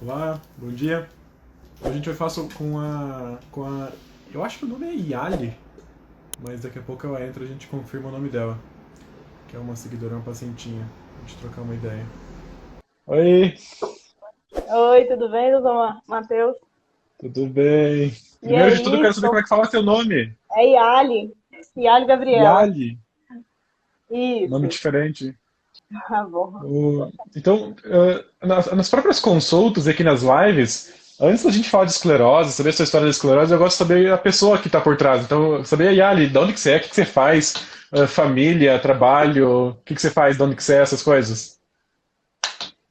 Olá, bom dia. Hoje a gente vai falar com a. Eu acho que o nome é Yali, mas daqui a pouco ela entra e a gente confirma o nome dela, que é uma seguidora, uma pacientinha. A gente trocar uma ideia. Oi, Oi, tudo bem, doutor Matheus? tudo bem? E Primeiro de tudo, eu aí, quero saber como é que fala teu nome. é Yali, Yali Gabriela. Yali, nome Isso, diferente. tá bom. Então, nas próprias consultas e aqui nas lives, antes da gente falar de esclerose, saber a sua história da esclerose, eu gosto de saber a pessoa que está por trás. Então, saber, Yali, de onde que você é, o que que você faz, família, trabalho, o que que você faz, de onde que você é, essas coisas.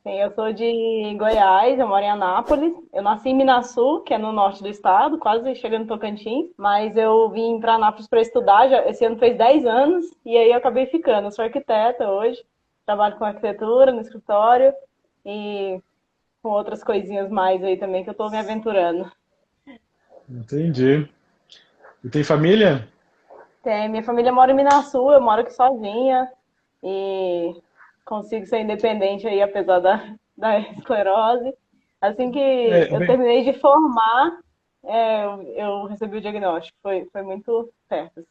Sim, eu sou de Goiás, eu moro em Anápolis. Eu nasci em Minasul, que é no norte do estado, quase chegando em Tocantins. Mas eu vim para Anápolis para estudar, esse ano fez 10 anos, e aí eu acabei ficando. Eu sou arquiteta hoje, trabalho com arquitetura no escritório e com outras coisinhas mais aí também que eu estou me aventurando. Entendi. E tem família? Minha família mora em Minasul, eu moro aqui sozinha e consigo ser independente aí, apesar da esclerose. Assim que É, eu bem, terminei de formar, eu recebi o diagnóstico. Foi muito certo, assim.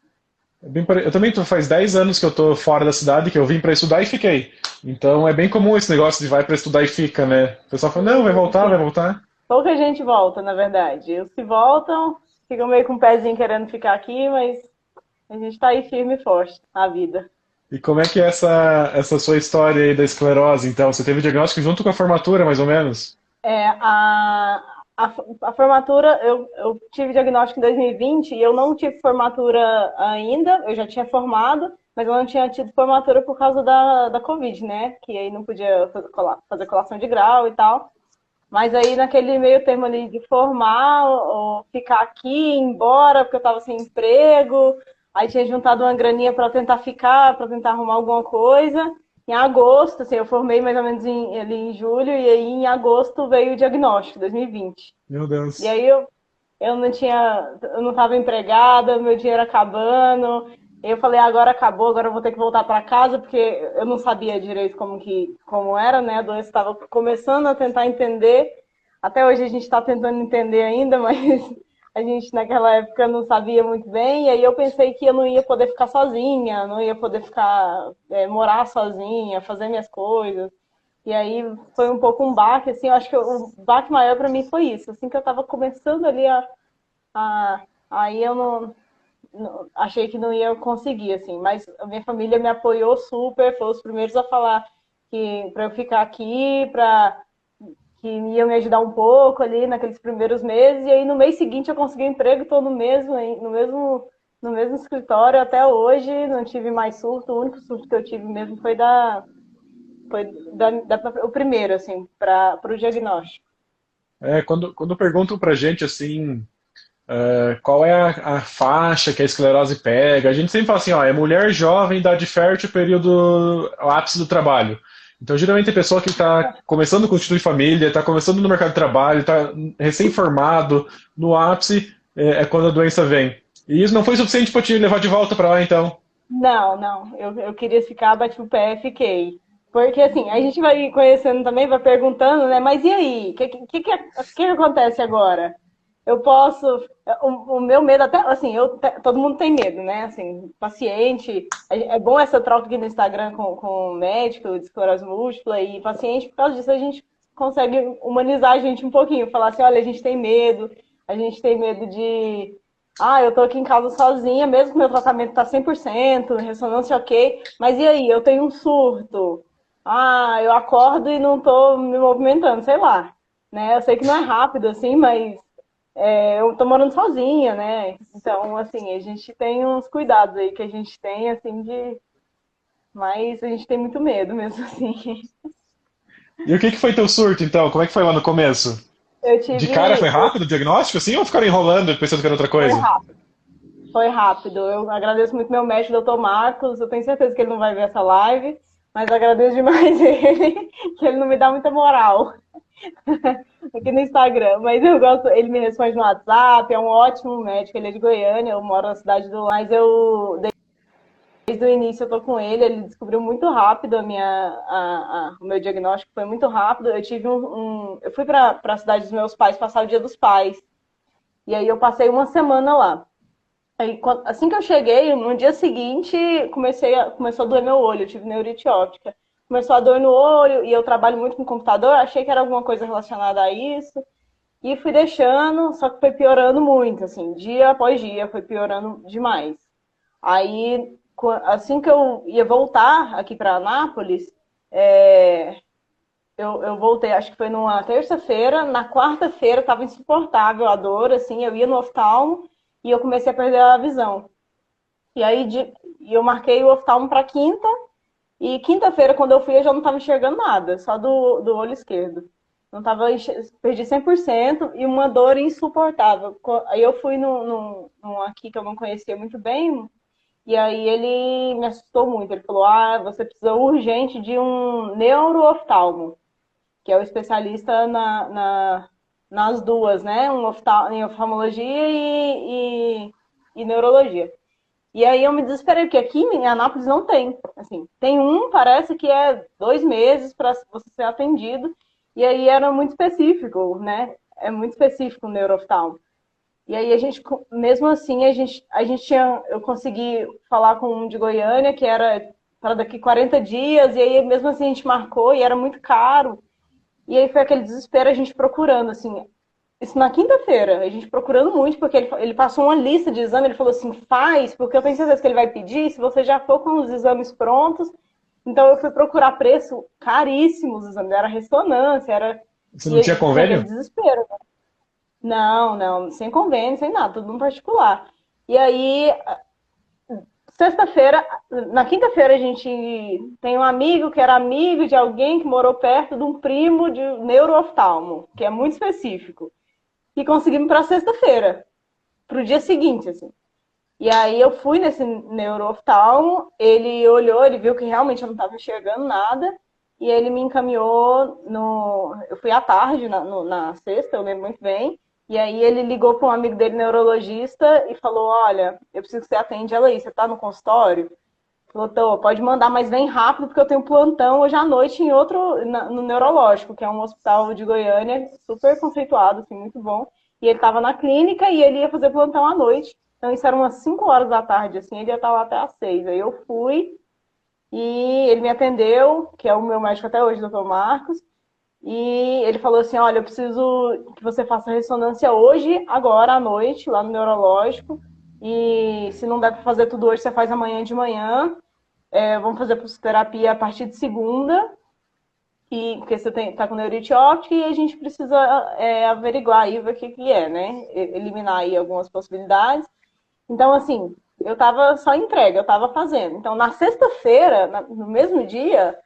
eu também faz 10 anos que eu tô fora da cidade, que eu vim para estudar e fiquei. Então é bem comum esse negócio de vai para estudar e fica, né? O pessoal fala, não, vai Sim, voltar, vai sim. voltar. Pouca gente volta, na verdade. Os que voltam ficam meio com o pezinho querendo ficar aqui, mas a gente tá aí firme e forte na vida. E como é que é essa sua história aí da esclerose, então? Você teve o diagnóstico junto com a formatura, mais ou menos? É, a formatura, eu tive diagnóstico em 2020 e eu não tive formatura ainda, eu já tinha formado, mas eu não tinha tido formatura por causa da Covid, né? Que aí não podia fazer colação de grau e tal. Mas aí naquele meio termo ali de formar, ou ficar aqui, ir embora, porque eu estava sem emprego, aí tinha juntado uma graninha para tentar ficar, para tentar arrumar alguma coisa. Em agosto, assim, eu formei mais ou menos ali em julho, e aí em agosto veio o diagnóstico, 2020. Meu E Deus. aí eu não estava empregada, meu dinheiro acabando. Eu falei, agora acabou, agora eu vou ter que voltar para casa, porque eu não sabia direito como era, né? A doença estava começando a tentar entender. Até hoje a gente está tentando entender ainda, mas a gente naquela época não sabia muito bem. E aí eu pensei que eu não ia poder ficar sozinha, não ia poder morar sozinha, fazer minhas coisas. E aí foi um pouco um baque, assim, eu acho que o baque maior para mim foi isso, assim que eu estava começando ali aí eu achei que não ia conseguir, assim, mas a minha família me apoiou super, foi os primeiros a falar que para eu ficar aqui, para que iam me ajudar um pouco ali naqueles primeiros meses, e aí no mês seguinte eu consegui um emprego, estou no mesmo escritório até hoje, não tive mais surto, o único surto que eu tive mesmo o primeiro, assim, para o diagnóstico. Quando perguntam pra gente assim, qual é a faixa que a esclerose pega, a gente sempre fala assim, ó, é mulher jovem, idade fértil, período ápice do trabalho. Então, geralmente, a pessoa que está começando a constituir família, está começando no mercado de trabalho, está recém-formado, no ápice, é quando a doença vem. E isso não foi suficiente para te levar de volta para lá, então. Não, não. Eu queria ficar, bati o pé e fiquei. Porque assim, a gente vai conhecendo também, vai perguntando, né? Mas e aí? O que acontece agora? Eu posso. O meu medo, até assim, todo mundo tem medo, né? Assim, paciente. É bom essa troca aqui no Instagram com o médico de esclerose múltipla e paciente, por causa disso a gente consegue humanizar a gente um pouquinho. Falar assim: olha, a gente tem medo de eu tô aqui em casa sozinha, mesmo que meu tratamento tá 100%, ressonância ok, mas e aí? Eu tenho um surto. Eu acordo e não tô me movimentando, sei lá, né? Eu sei que não é rápido assim, mas eu tô morando sozinha, né? Então, assim, a gente tem uns cuidados aí que a gente tem, assim, mas a gente tem muito medo mesmo, assim. E o que foi teu surto, então? Como é que foi lá no começo? Eu De cara foi tive. rápido o diagnóstico, assim, ou ficaram enrolando pensando que era outra Foi coisa? rápido. Foi rápido. Eu agradeço muito meu mestre, doutor Marcos. Eu tenho certeza que ele não vai ver essa live, mas eu agradeço demais ele, que ele não me dá muita moral aqui no Instagram. Mas eu gosto, ele me responde no WhatsApp, é um ótimo médico, ele é de Goiânia, eu moro na cidade do. Mas eu Desde o início eu tô com ele descobriu muito rápido o meu diagnóstico foi muito rápido. Eu tive eu fui para a cidade dos meus pais passar o Dia dos Pais. E aí eu passei uma semana lá. Aí, assim que eu cheguei, no dia seguinte, começou a doer meu olho, eu tive neurite óptica. Começou a doer no olho, e eu trabalho muito com computador, achei que era alguma coisa relacionada a isso. E fui deixando, só que foi piorando muito, assim, dia após dia, foi piorando demais. Aí, assim que eu ia voltar aqui para Anápolis, eu voltei, acho que foi numa terça-feira. Na quarta-feira estava insuportável a dor, assim, eu ia no oftalmo e eu comecei a perder a visão. E aí eu marquei o oftalmo para quinta, e quinta-feira, quando eu fui, eu já não estava enxergando nada, só do olho esquerdo. Não tava, perdi 100% e uma dor insuportável. Aí eu fui num aqui que eu não conhecia muito bem, e aí ele me assustou muito. Ele falou: ah, você precisa urgente de um neurooftalmo, que é o especialista nas duas, né? Em oftalmologia e neurologia. E aí eu me desesperei, porque aqui em Anápolis não tem. Assim, tem parece que é 2 meses para você ser atendido, e aí era muito específico, né? É muito específico o neurooftalmo. E aí mesmo assim, eu consegui falar com um de Goiânia, que era para daqui 40 dias, e aí mesmo assim a gente marcou, e era muito caro. E aí foi aquele desespero, a gente procurando, assim, isso na quinta-feira, a gente procurando muito, porque ele passou uma lista de exames, ele falou assim, faz, porque eu tenho certeza que ele vai pedir, se você já for com os exames prontos. Então eu fui procurar preço caríssimo, os exames, era ressonância, Você não tinha e foi aquele convênio? desespero, né? Não, não, sem convênio, sem nada, tudo no particular. E aí, sexta-feira, na quinta-feira a gente tem um amigo que era amigo de alguém que morou perto de um primo de neurooftalmo, que é muito específico. E conseguimos para sexta-feira, para o dia seguinte, assim. E aí eu fui nesse neurooftalmo, ele olhou, ele viu que realmente eu não estava enxergando nada, e ele me encaminhou Eu fui à tarde, na sexta, eu lembro muito bem, e aí ele ligou para um amigo dele, neurologista, e falou: olha, eu preciso que você atende ela aí, você está no consultório? Falou: tô, pode mandar, mas vem rápido, porque eu tenho plantão hoje à noite no neurológico, que é um hospital de Goiânia, super conceituado, assim, muito bom. E ele estava na clínica e ele ia fazer plantão à noite. Então isso era umas 5 horas da tarde, assim, ele ia estar lá até às 6. Aí eu fui e ele me atendeu, que é o meu médico até hoje, doutor Marcos. E ele falou assim: olha, eu preciso que você faça ressonância hoje, agora à noite, lá no neurológico. E se não der para fazer tudo hoje, você faz amanhã de manhã. Vamos fazer pulsoterapia a partir de segunda, porque você tá com neurite óptica, e a gente precisa averiguar aí, ver o que é, né? Eliminar aí algumas possibilidades. Então, assim, eu tava só entregue, eu tava fazendo. Então, na sexta-feira, no mesmo dia,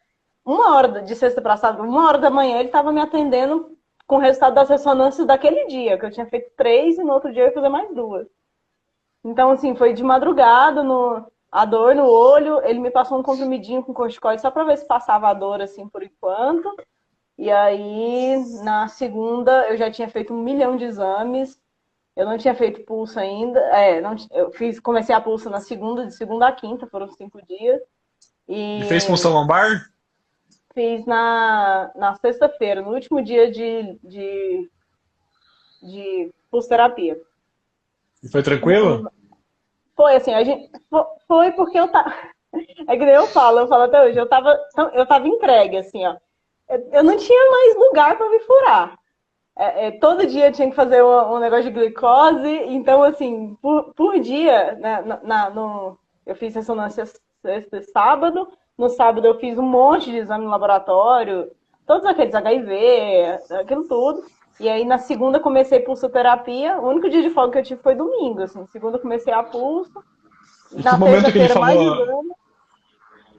1 hora de sexta para sábado, 1 hora da manhã, ele tava me atendendo com o resultado das ressonâncias daquele dia, que eu tinha feito 3 e no outro dia eu ia fazer mais 2. Então, assim, foi de madrugada, a dor no olho, ele me passou um comprimidinho com corticoide só para ver se passava a dor, assim, por enquanto. E aí, na segunda, eu já tinha feito 1 milhão de exames. Eu não tinha feito pulso ainda. Comecei a pulso na segunda, de segunda a quinta, foram 5 dias. E fez E punção lombar? fiz na sexta-feira, no último dia de pulsoterapia. E foi tranquilo? Foi assim, foi porque eu tava. É que nem eu falo até hoje, eu tava entregue, assim, ó. Eu não tinha mais lugar para me furar. Todo dia eu tinha que fazer um negócio de glicose, então, assim, por dia, né, eu fiz ressonância sexta e sábado, no sábado eu fiz um monte de exame no laboratório, todos aqueles HIV, aquilo tudo, e aí na segunda comecei pulsoterapia, o único dia de folga que eu tive foi domingo, assim, segunda comecei a pulso, E que na momento que ele terça-feira mais falou? exame.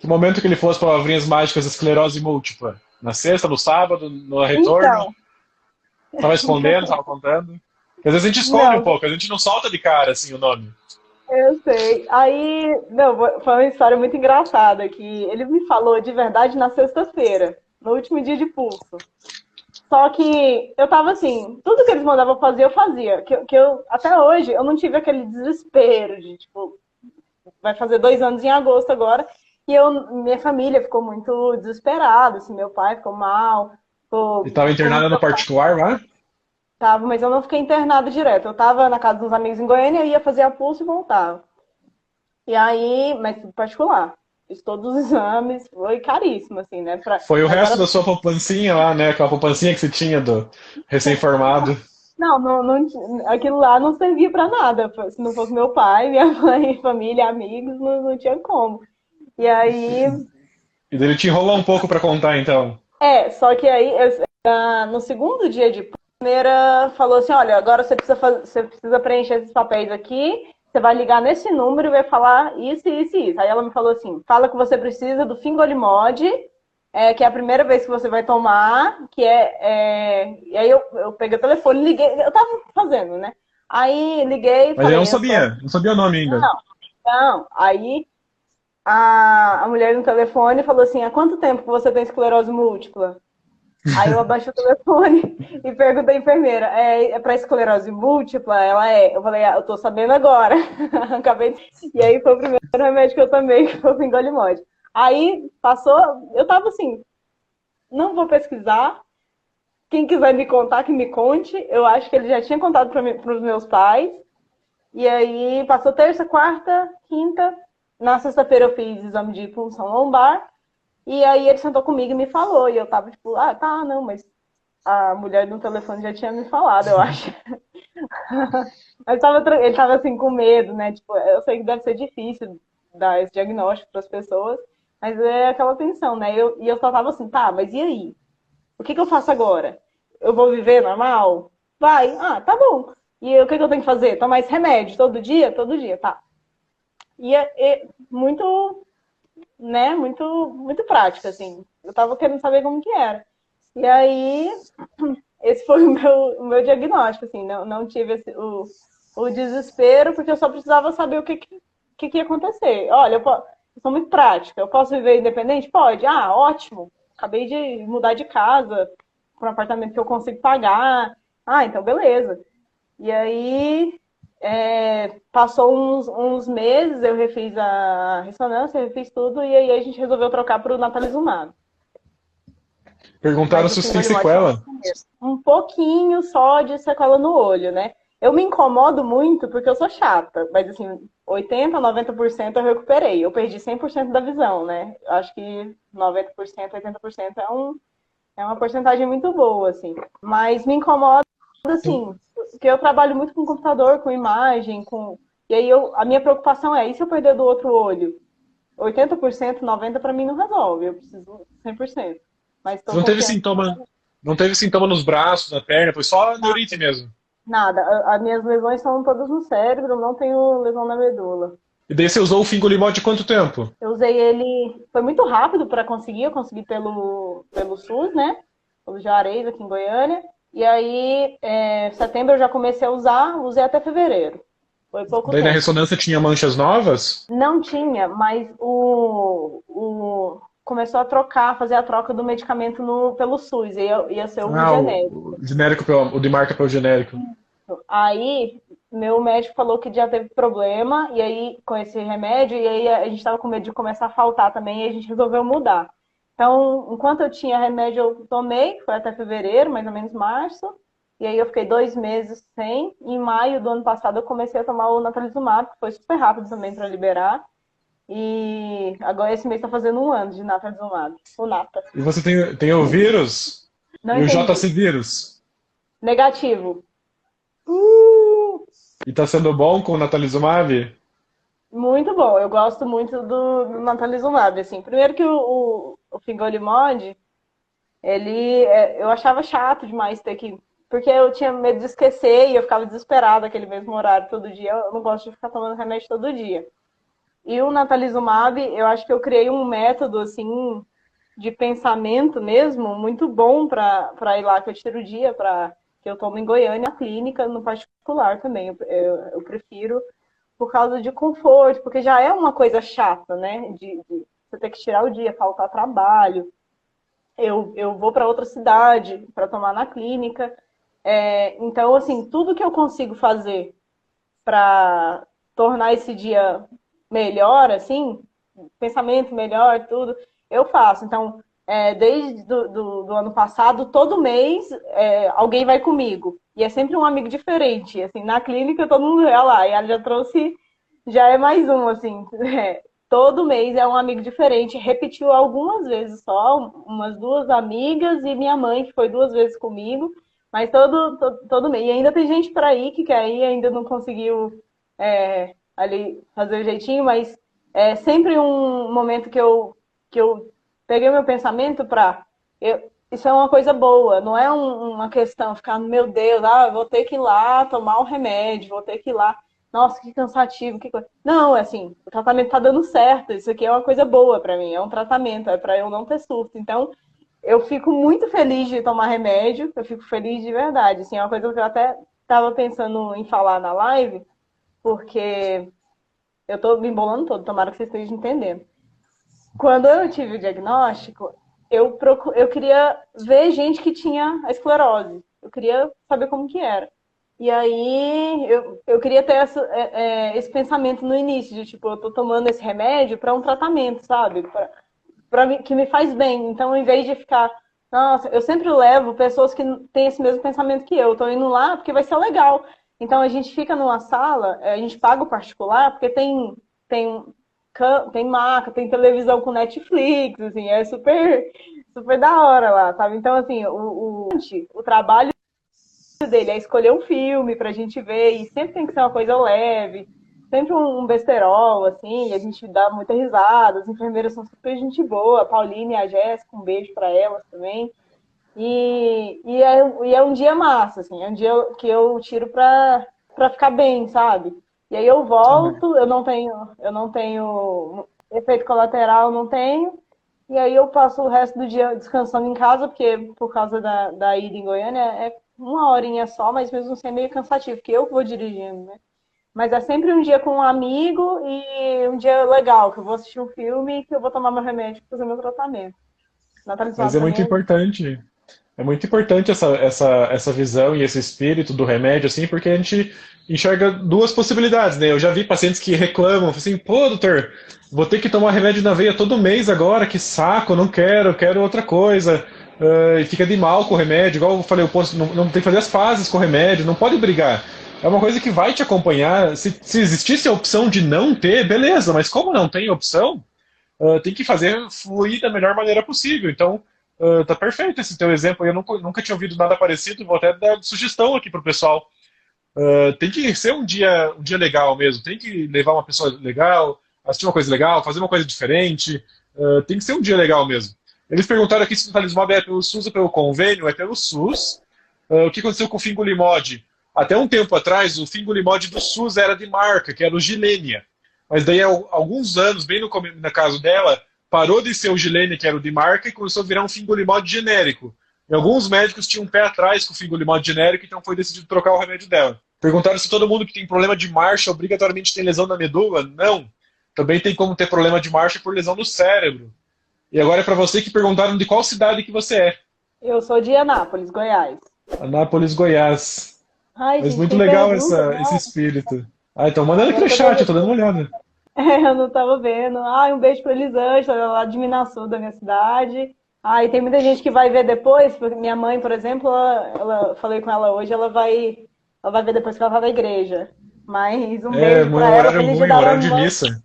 Que momento que ele falou as palavrinhas mágicas esclerose múltipla? Na sexta, no sábado, no retorno? Então, Tava escondendo, tava contando? Porque às vezes a gente esconde um não, pouco, a gente não solta de cara assim o nome. eu sei. Aí, não, foi uma história muito engraçada que ele me falou de verdade na sexta-feira, no último dia de pulso. Só que eu tava assim, tudo que eles mandavam fazer, eu fazia. Até hoje, eu não tive aquele desespero de, tipo, vai fazer 2 anos em agosto agora. E minha família ficou muito desesperada, assim, meu pai ficou mal, E tava ficou internada muito no particular lá? tava, mas eu não fiquei internada direto. Eu tava na casa dos amigos em Goiânia, eu ia fazer a pulso e voltava. E aí, mas tudo particular. Fiz todos os exames, foi caríssimo, assim, né? Foi o Mas resto era. da sua poupancinha lá, né? Aquela poupancinha que você tinha do recém-formado. Não, aquilo lá não servia pra nada. Se não fosse meu pai, minha mãe, família, amigos, não tinha como. E aí, E daí ele te enrolou um pouco pra contar, então. só que aí, no segundo dia de primeira, falou assim: olha, agora você precisa preencher esses papéis aqui. Você vai ligar nesse número e vai falar isso, isso e isso. Aí ela me falou assim: fala que você precisa do Fingolimod, que é a primeira vez que você vai tomar, e aí eu peguei o telefone, liguei, eu tava fazendo, né? Aí liguei e Mas eu falei, eu sou. não sabia o nome ainda. Não, não. Aí a mulher no telefone falou assim: há quanto tempo que você tem esclerose múltipla? Aí eu abaixei o telefone e perguntei à enfermeira, é para esclerose múltipla? Ela é. Eu falei, eu tô sabendo agora. Acabei. E aí foi o primeiro remédio que eu tomei, que foi o Fingolimod. Aí passou, eu tava assim, não vou pesquisar. Quem quiser me contar, que me conte. Eu acho que ele já tinha contado para os meus pais. E aí passou terça, quarta, quinta. Na sexta-feira eu fiz exame de punção lombar. E aí ele sentou comigo e me falou. E eu tava tipo, tá, não, mas a mulher no telefone já tinha me falado, eu acho. Mas ele tava assim com medo, né? Tipo, eu sei que deve ser difícil dar esse diagnóstico para as pessoas, mas é aquela tensão, né? E eu só tava assim, tá, mas e aí? O que eu faço agora? Eu vou viver normal? Vai, tá bom. E o que eu tenho que fazer? Tomar esse remédio todo dia? Todo dia, tá. E é muito, né? Muito prática, assim. Eu tava querendo saber como que era. E aí, esse foi o meu diagnóstico, assim, não tive o desespero, porque eu só precisava saber o que ia acontecer. Olha, eu sou muito prática, eu posso viver independente? Pode. Ótimo. Acabei de mudar de casa para um apartamento que eu consigo pagar. Então beleza. E aí, passou uns meses, eu refiz a ressonância, refiz tudo, e aí a gente resolveu trocar para o natalizumab. Perguntaram Mas o se você tem Fingolimod foi sequela. um pouquinho só de sequela no olho, né? Eu me incomodo muito porque eu sou chata, mas assim, 80, 90% eu recuperei. Eu perdi 100% da visão, né? Acho que 90%, 80% é uma porcentagem muito boa, assim. Mas me incomoda, assim, porque eu trabalho muito com computador, com imagem, e aí a minha preocupação é, e se eu perder do outro olho? 80%, 90% para mim não resolve, eu preciso 100%. Mas Você estou confiante. não teve sintoma nos braços, na perna, foi só neurite mesmo. Nada. As minhas lesões são todas no cérebro, não tenho lesão na medula. E daí você usou o Fingolimod de quanto tempo? Eu usei ele, foi muito rápido para conseguir, eu consegui pelo SUS, né? Pelo Juarez aqui em Goiânia. E aí, em setembro eu já comecei a usar, usei até fevereiro. Foi pouco Daí na tempo. ressonância tinha manchas novas? Não tinha, mas começou a fazer a troca do medicamento pelo SUS, ia ser o Ah, genérico. o genérico, o de marca pelo genérico. Aí, meu médico falou que já teve problema, e aí, com esse remédio, e aí a gente estava com medo de começar a faltar também, e a gente resolveu mudar. Então, enquanto eu tinha remédio, eu tomei, foi até fevereiro, mais ou menos março, e aí eu fiquei 2 meses sem. Em maio do ano passado, eu comecei a tomar o natalizumab, que foi super rápido também para liberar. E agora esse mês está fazendo 1 ano de natalizumab, o nata. E você tem o vírus Não e o entendi. JC vírus. Negativo. E tá sendo bom com o natalizumab? Muito bom, eu gosto muito do natalizumab, assim. Primeiro que o Fingolimod, eu achava chato demais ter que... Porque eu tinha medo de esquecer e eu ficava desesperada aquele mesmo horário todo dia. Eu não gosto de ficar tomando remédio todo dia. E o natalizumab, eu acho que eu criei um método, assim, de pensamento mesmo, muito bom para ir lá que eu tiro o dia, que eu tomo em Goiânia, na clínica, no particular também. Eu prefiro por causa de conforto, porque já é uma coisa chata, né? De você ter que tirar o dia, faltar trabalho. Eu vou para outra cidade para tomar na clínica. Então, assim, tudo que eu consigo fazer para tornar esse dia melhor, assim, pensamento melhor, tudo, eu faço. Então, desde do ano passado, todo mês alguém vai comigo. E é sempre um amigo diferente. Assim, na clínica todo mundo vai lá. E ela já trouxe, já é mais um, assim. Todo mês é um amigo diferente. Repetiu algumas vezes só, umas duas amigas e minha mãe, que foi 2 vezes comigo. Mas todo mês. E ainda tem gente para ir que quer ir, ainda não conseguiu ali fazer o jeitinho, mas é sempre um momento que eu peguei o meu pensamento para. Isso é uma coisa boa, não é uma questão ficar, meu Deus, vou ter que ir lá tomar o remédio, vou ter que ir lá. Nossa, que cansativo, que coisa. Não, é assim, o tratamento tá dando certo, isso aqui é uma coisa boa para mim, é um tratamento, é para eu não ter surto. Então, eu fico muito feliz de tomar remédio, eu fico feliz de verdade. Assim, é uma coisa que eu até estava pensando em falar na live, porque eu tô me embolando todo, tomara que vocês estejam entendendo. Quando eu tive o diagnóstico, eu queria ver gente que tinha a esclerose. Eu queria saber como que era. E aí eu queria ter esse pensamento no início, de tipo, eu tô tomando esse remédio para um tratamento, sabe? Que me faz bem. Então, em vez de ficar. Nossa, eu sempre levo pessoas que têm esse mesmo pensamento que eu. Tô indo lá porque vai ser legal. Então, a gente fica numa sala, a gente paga o particular, porque tem maca, tem televisão com Netflix, assim, é super, super da hora lá, sabe? Então, assim, o trabalho dele é escolher um filme pra gente ver, e sempre tem que ser uma coisa leve, sempre um besterol, assim, e a gente dá muita risada, as enfermeiras são super gente boa, a Pauline e a Jéssica, um beijo pra elas também. E é um dia massa, assim, é um dia que eu tiro pra ficar bem, sabe? E aí eu volto, eu não tenho efeito colateral, não tenho. E aí eu passo o resto do dia descansando em casa, porque por causa da ida em Goiânia é uma horinha só, mas mesmo assim é meio cansativo, porque eu que vou dirigindo, né? Mas é sempre um dia com um amigo e um dia legal, que eu vou assistir um filme e que eu vou tomar meu remédio para fazer meu tratamento. Natália, Mas é para muito mim importante. É muito importante essa visão e esse espírito do remédio, assim, porque a gente enxerga duas possibilidades, né? Eu já vi pacientes que reclamam, assim, pô, doutor, vou ter que tomar remédio na veia todo mês agora, que saco, não quero, quero outra coisa. E fica de mal com o remédio, igual eu falei, eu posso, não tem que fazer as pazes com o remédio, não pode brigar. É uma coisa que vai te acompanhar. Se existisse a opção de não ter, beleza, mas como não tem opção, tem que fazer fluir da melhor maneira possível. Então, tá perfeito esse teu exemplo. Eu nunca tinha ouvido nada parecido, vou até dar sugestão aqui pro pessoal. Tem que ser um dia legal mesmo, tem que levar uma pessoa legal, assistir uma coisa legal, fazer uma coisa diferente, tem que ser um dia legal mesmo. Eles perguntaram aqui se o Talismã é pelo SUS ou pelo convênio, é pelo SUS. O que aconteceu com o Fingolimod? Até um tempo atrás, o Fingolimod do SUS era de marca, que era o Gilenia. Mas daí, há alguns anos, bem no caso dela, parou de ser o Gilenia, que era o de marca, e começou a virar um Fingolimod genérico. E alguns médicos tinham um pé atrás com o Fingolimod genérico, então foi decidido trocar o remédio dela. Perguntaram se todo mundo que tem problema de marcha obrigatoriamente tem lesão na medula. Não. Também tem como ter problema de marcha por lesão no cérebro. E agora é para você que perguntaram de qual cidade que você é. eu sou de Anápolis, Goiás. Anápolis, Goiás. Ai, Mas gente, muito tem legal pergunta, esse não? espírito. Então mandando aqui Agora no que eu tô chat, eu tô dando vendo. uma olhada. Eu não tava vendo. Ai, um beijo pra Elisângela, lá de Minasul, da minha cidade. Ai, tem muita gente que vai ver depois, porque minha mãe, por exemplo, falei com ela hoje, ela vai ver depois que ela tá na igreja. Mas um É, beijo pra um ela, horário feliz dia ruim, um dela. horário de missa.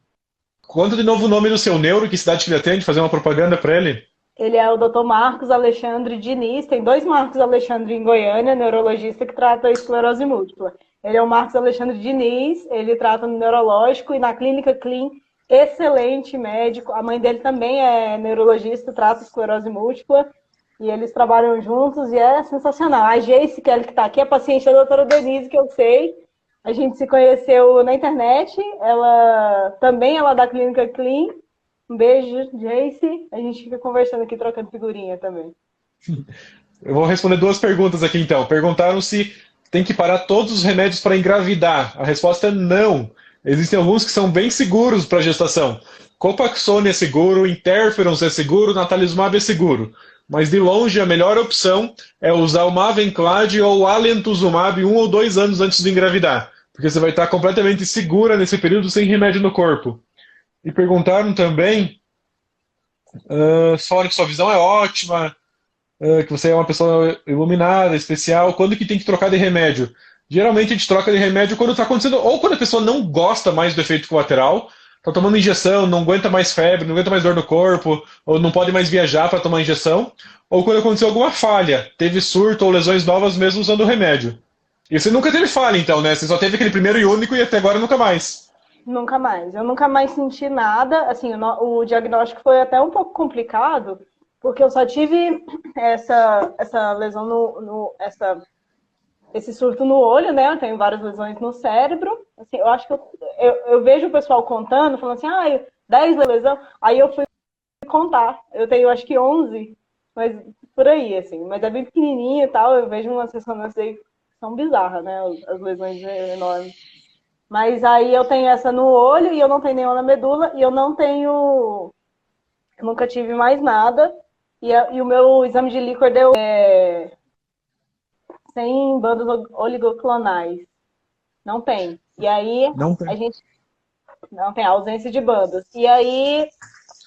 Conta de novo o nome do seu neuro, que cidade que ele atende, fazer uma propaganda para ele. Ele é o Dr. Marcos Alexandre Diniz. Tem dois Marcos Alexandre em Goiânia, neurologista que trata esclerose múltipla. Ele é o Marcos Alexandre Diniz, ele trata no neurológico e na clínica Clean, excelente médico. A mãe dele também é neurologista, trata esclerose múltipla. E eles trabalham juntos e é sensacional. A Jace, que está aqui, é paciente da doutora Denise, que eu sei. A gente se conheceu na internet. Ela é da clínica Clean. Um beijo, Jace. A gente fica conversando aqui, trocando figurinha também. Eu vou responder duas perguntas aqui então. Perguntaram se tem que parar todos os remédios para engravidar. A resposta é não. Existem alguns que são bem seguros para gestação. Copaxone é seguro, Interferons é seguro, Natalizumab é seguro. Mas de longe a melhor opção é usar o Mavenclad ou o Alemtuzumab 1 ou 2 anos antes de engravidar. Porque você vai estar completamente segura nesse período sem remédio no corpo. E perguntaram também, falaram que sua visão é ótima, que você é uma pessoa iluminada, especial, quando que tem que trocar de remédio? Geralmente a gente troca de remédio quando está acontecendo, ou quando a pessoa não gosta mais do efeito colateral, está tomando injeção, não aguenta mais febre, não aguenta mais dor no corpo, ou não pode mais viajar para tomar injeção, ou quando aconteceu alguma falha, teve surto ou lesões novas mesmo usando o remédio. E você nunca teve falha, então, né? Você só teve aquele primeiro e único e até agora nunca mais. Nunca mais. Eu nunca mais senti nada. Assim, o diagnóstico foi até um pouco complicado, porque eu só tive essa lesão esse surto no olho, né? Eu tenho várias lesões no cérebro. Assim, eu acho que eu vejo o pessoal contando, falando assim, 10 lesões. Aí eu fui contar. Eu tenho, acho que 11, mas por aí, assim. Mas é bem pequenininho e tal. Eu vejo umas ressonâncias aí que são bizarras, né? As lesões enormes. Mas aí eu tenho essa no olho e eu não tenho nenhuma na medula e eu não tenho. Eu nunca tive mais nada. E o meu exame de líquor deu 100 bandas oligoclonais. Não tem. E aí Não a tem. gente não tem ausência de bandas. E aí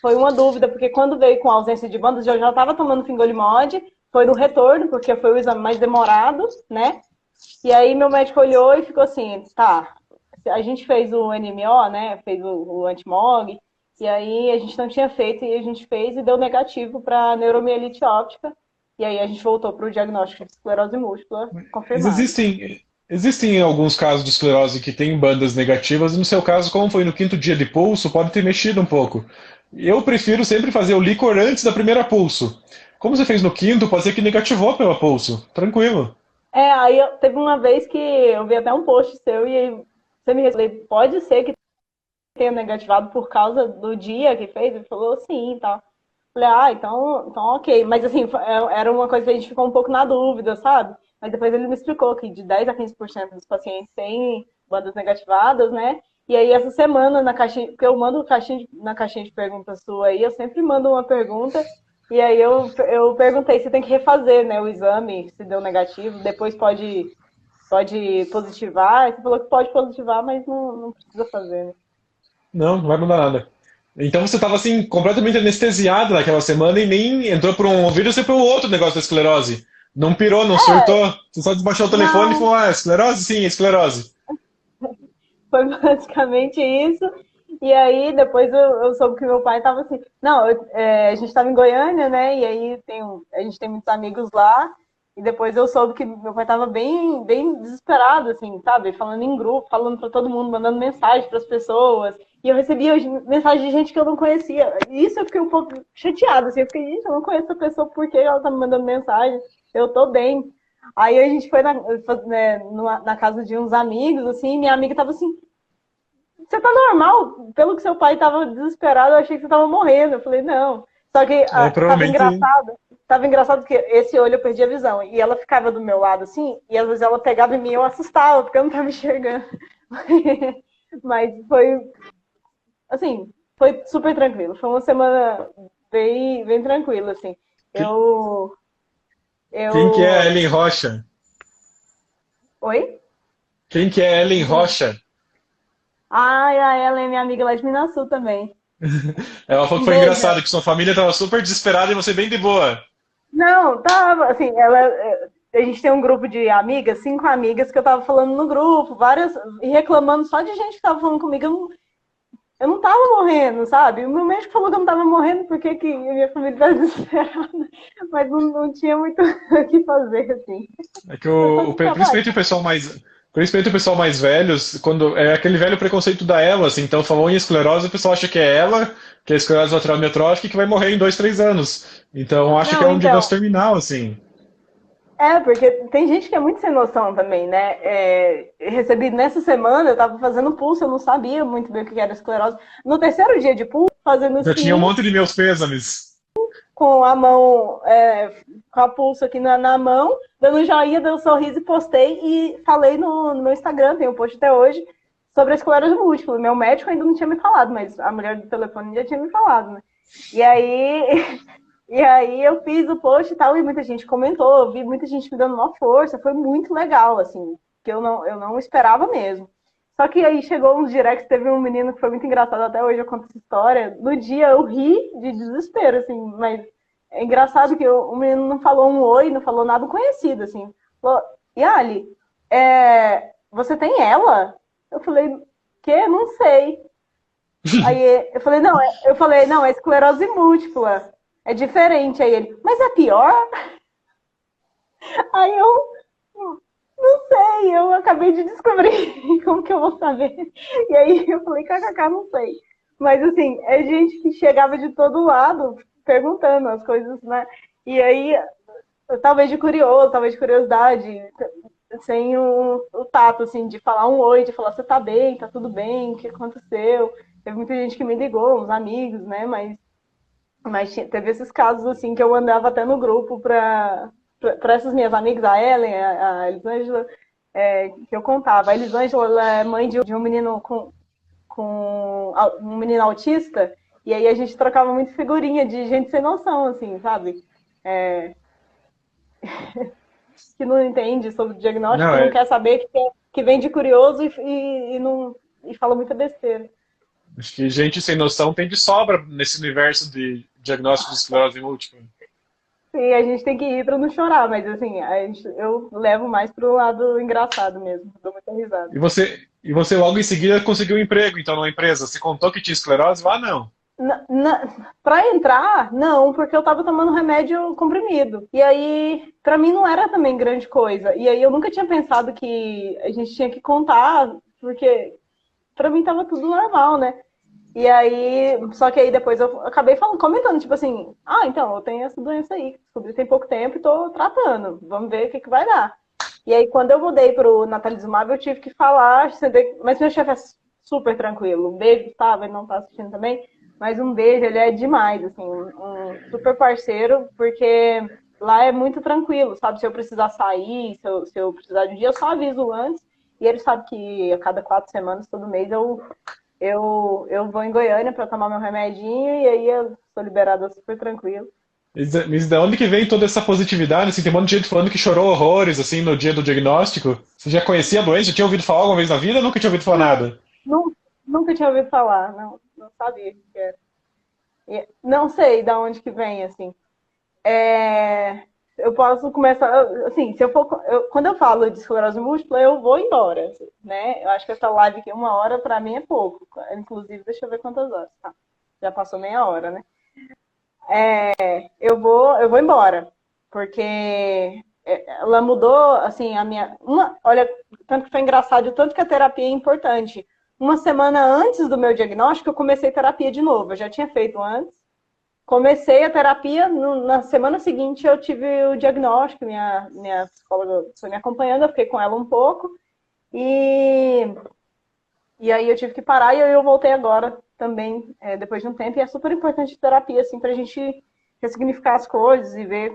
foi uma dúvida, porque quando veio com ausência de bandas, eu já estava tomando fingolimod, foi no retorno, porque foi o exame mais demorado, né? E aí meu médico olhou e ficou assim, tá, a gente fez o NMO, né? Fez o antimog, e aí a gente não tinha feito, e a gente fez e deu negativo para neuromielite óptica. E aí a gente voltou para o diagnóstico de esclerose múltipla Mas confirmado. existem alguns casos de esclerose que têm bandas negativas, e no seu caso, como foi no quinto dia de pulso, pode ter mexido um pouco. Eu prefiro sempre fazer o líquor antes da primeira pulso. Como você fez no quinto, pode ser que negativou pela pulso. Tranquilo. Aí teve uma vez que eu vi até um post seu e aí você me respondeu, pode ser que tenha negativado por causa do dia que fez? Ele falou sim e tal. Falei, então ok. Mas assim, era uma coisa que a gente ficou um pouco na dúvida, sabe? Mas depois ele me explicou que de 10 a 15% dos pacientes têm bandas negativadas, né? E aí essa semana na caixinha, porque eu mando na caixinha de perguntas sua aí, eu sempre mando uma pergunta. E aí eu perguntei se tem que refazer, né, o exame, se deu negativo, depois pode positivar. Você falou que pode positivar, mas não precisa fazer, né? Não, não vai mudar nada. Então você estava assim, completamente anestesiado naquela semana e nem entrou por um ouvido e foi pelo outro negócio da esclerose. Não pirou, não surtou. Você só desbaixou o telefone e Não, falou: Ah, esclerose? Sim, esclerose. foi basicamente isso. E aí, depois eu soube que meu pai estava assim. Não, a gente estava em Goiânia, né? E aí a gente tem muitos amigos lá. E depois eu soube que meu pai estava bem, bem desesperado, assim, sabe? Falando em grupo, falando para todo mundo, mandando mensagem para as pessoas. E eu recebia mensagem de gente que eu não conhecia. E isso eu fiquei um pouco chateada, assim. Eu fiquei, gente, eu não conheço a pessoa, por que ela tá me mandando mensagem? Eu tô bem. Aí a gente foi na casa de uns amigos, assim, e minha amiga tava assim, você tá normal? Pelo que seu pai tava desesperado, eu achei que você tava morrendo. Eu falei, não. Só que É, tava provavelmente. engraçado. Tava engraçado porque esse olho eu perdi a visão. E ela ficava do meu lado assim, e às vezes ela pegava em mim e eu assustava, porque eu não tava enxergando. Mas foi, assim, foi super tranquilo. Foi uma semana bem, bem tranquila, assim. Que- Eu. Quem que é a Eu. Ellen Rocha? Oi? Quem que é a Ellen Rocha? Ai, ela é minha amiga lá de Minas Sul também. Ela falou que Um foi beijo. engraçado, que sua família estava super desesperada e você bem de boa. Não, tava, assim, a gente tem um grupo de amigas, 5 amigas, que eu tava falando no grupo, várias, e reclamando só de gente que tava falando comigo, eu não tava morrendo, sabe? O meu médico falou que eu não tava morrendo, porque que a minha família tava desesperada, mas não tinha muito o que fazer, assim. É que Eu tô sem trabalho. principalmente o pessoal mais velhos, quando é aquele velho preconceito da ela, assim, então falou em esclerose, o pessoal acha que é ela, que é esclerose lateral amiotrófica, e que vai morrer em 2, 3 anos. Então acha que Não, é um diagnóstico então, terminal, assim. porque tem gente que é muito sem noção também, né? Recebi nessa semana, eu tava fazendo pulso, eu não sabia muito bem o que era esclerose. No terceiro dia de pulso, fazendo Já tinha um assim, monte de meus pêsames. com a mão, com a pulso aqui na mão, dando joinha, dando um sorriso e postei e falei no meu Instagram, tem um post até hoje, sobre a esclerose múltipla. Meu médico ainda não tinha me falado, mas a mulher do telefone já tinha me falado, né? E aí, e aí eu fiz o post e tal, e muita gente comentou, eu vi muita gente me dando uma força, foi muito legal, assim, que eu não esperava mesmo. Só que aí chegou uns directs, teve um menino que foi muito engraçado, até hoje eu conto essa história. No dia eu ri de desespero, assim, mas é engraçado que o menino não falou um oi, não falou nada conhecido, assim. Falou, Yali, você tem ela? Eu falei, que? Não sei. Aí eu falei, não, é esclerose múltipla. É diferente. Aí ele, mas é pior? Aí eu, não sei, eu acabei de descobrir como que eu vou saber. E aí eu falei, kkk, não sei. Mas assim, é gente que chegava de todo lado perguntando as coisas, né? E aí, talvez de curioso, talvez de curiosidade, sem o tato, assim, de falar um oi, de falar, você tá bem, tá tudo bem, o que aconteceu? Teve muita gente que me ligou, uns amigos, né? Mas teve esses casos, assim, que eu mandava até no grupo para essas minhas amigas, a Ellen, a Elisângela, que eu contava. A Elisângela ela é mãe de um menino com um menino autista, e aí a gente trocava muito figurinha de gente sem noção, assim, sabe? É, que não entende sobre diagnóstico, Não, que não é. quer saber, que vem de curioso não, e fala muita besteira. Acho que gente sem noção tem de sobra nesse universo de diagnóstico de esclerose múltipla. E a gente tem que ir para não chorar, mas assim, eu levo mais pro lado engraçado mesmo, dou muita risada. E você logo em seguida conseguiu um emprego, então, numa empresa. Você contou que tinha esclerose? Lá não. Para entrar, não, porque eu tava tomando remédio comprimido. E aí, para mim não era também grande coisa. E aí eu nunca tinha pensado que a gente tinha que contar, porque para mim tava tudo normal, né? E aí, só que aí depois eu acabei falando, comentando, tipo assim, então, eu tenho essa doença aí, que descobri tem pouco tempo e tô tratando, vamos ver o que vai dar. E aí, quando eu mudei pro natalizumab, eu tive que falar, mas meu chefe é super tranquilo, um beijo, Gustavo, ele não tá assistindo também, mas um beijo, ele é demais, assim, um super parceiro, porque lá é muito tranquilo, sabe? Se eu precisar sair, se eu precisar de um dia, eu só aviso antes, e ele sabe que a cada 4 semanas, todo mês, eu vou em Goiânia para tomar meu remedinho e aí eu sou liberada super tranquilo. Mas de onde que vem toda essa positividade? Assim, tem um monte de gente falando que chorou horrores assim no dia do diagnóstico. Você já conhecia a doença? Já tinha ouvido falar alguma vez na vida ou nunca tinha ouvido falar Não, nada? nunca tinha ouvido falar, não sabia o que era. E não sei de onde que vem, assim. É, eu posso começar, assim, se eu for, quando eu falo de esclerose múltipla, eu vou embora, né? Eu acho que essa live aqui, 1 hora, para mim é pouco. Inclusive, deixa eu ver quantas horas, tá? Já passou meia hora, né? Eu vou embora, porque ela mudou, assim, a minha. Olha, tanto que foi engraçado, o tanto que a terapia é importante. 1 semana antes do meu diagnóstico, eu comecei terapia de novo. Eu já tinha feito antes. Comecei a terapia, na semana seguinte eu tive o diagnóstico, minha psicóloga foi me acompanhando, eu fiquei com ela um pouco. E e aí eu tive que parar e eu voltei agora também, depois de um tempo. E é super importante a terapia, assim, pra gente ressignificar as coisas e ver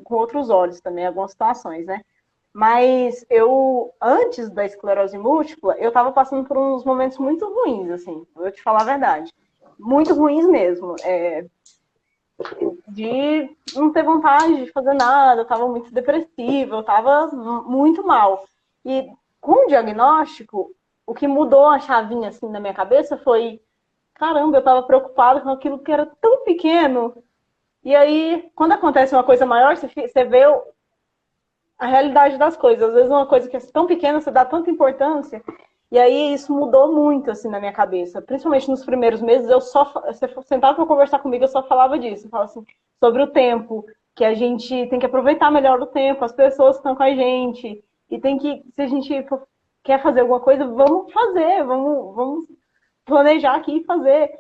com outros olhos também algumas situações, né? Mas antes da esclerose múltipla, eu tava passando por uns momentos muito ruins, assim, vou te falar a verdade. Muito ruins mesmo. De não ter vontade de fazer nada, eu tava muito depressiva, eu tava muito mal. E com o diagnóstico, o que mudou a chavinha assim na minha cabeça foi, caramba, eu tava preocupada com aquilo que era tão pequeno. E aí, quando acontece uma coisa maior, você vê a realidade das coisas. Às vezes uma coisa que é tão pequena, você dá tanta importância. E aí isso mudou muito assim na minha cabeça. Principalmente nos primeiros meses, você sentava para conversar comigo, eu só falava disso. Eu falava assim, sobre o tempo, que a gente tem que aproveitar melhor o tempo, as pessoas que estão com a gente. E tem que, se a gente quer fazer alguma coisa, vamos fazer, vamos planejar aqui e fazer.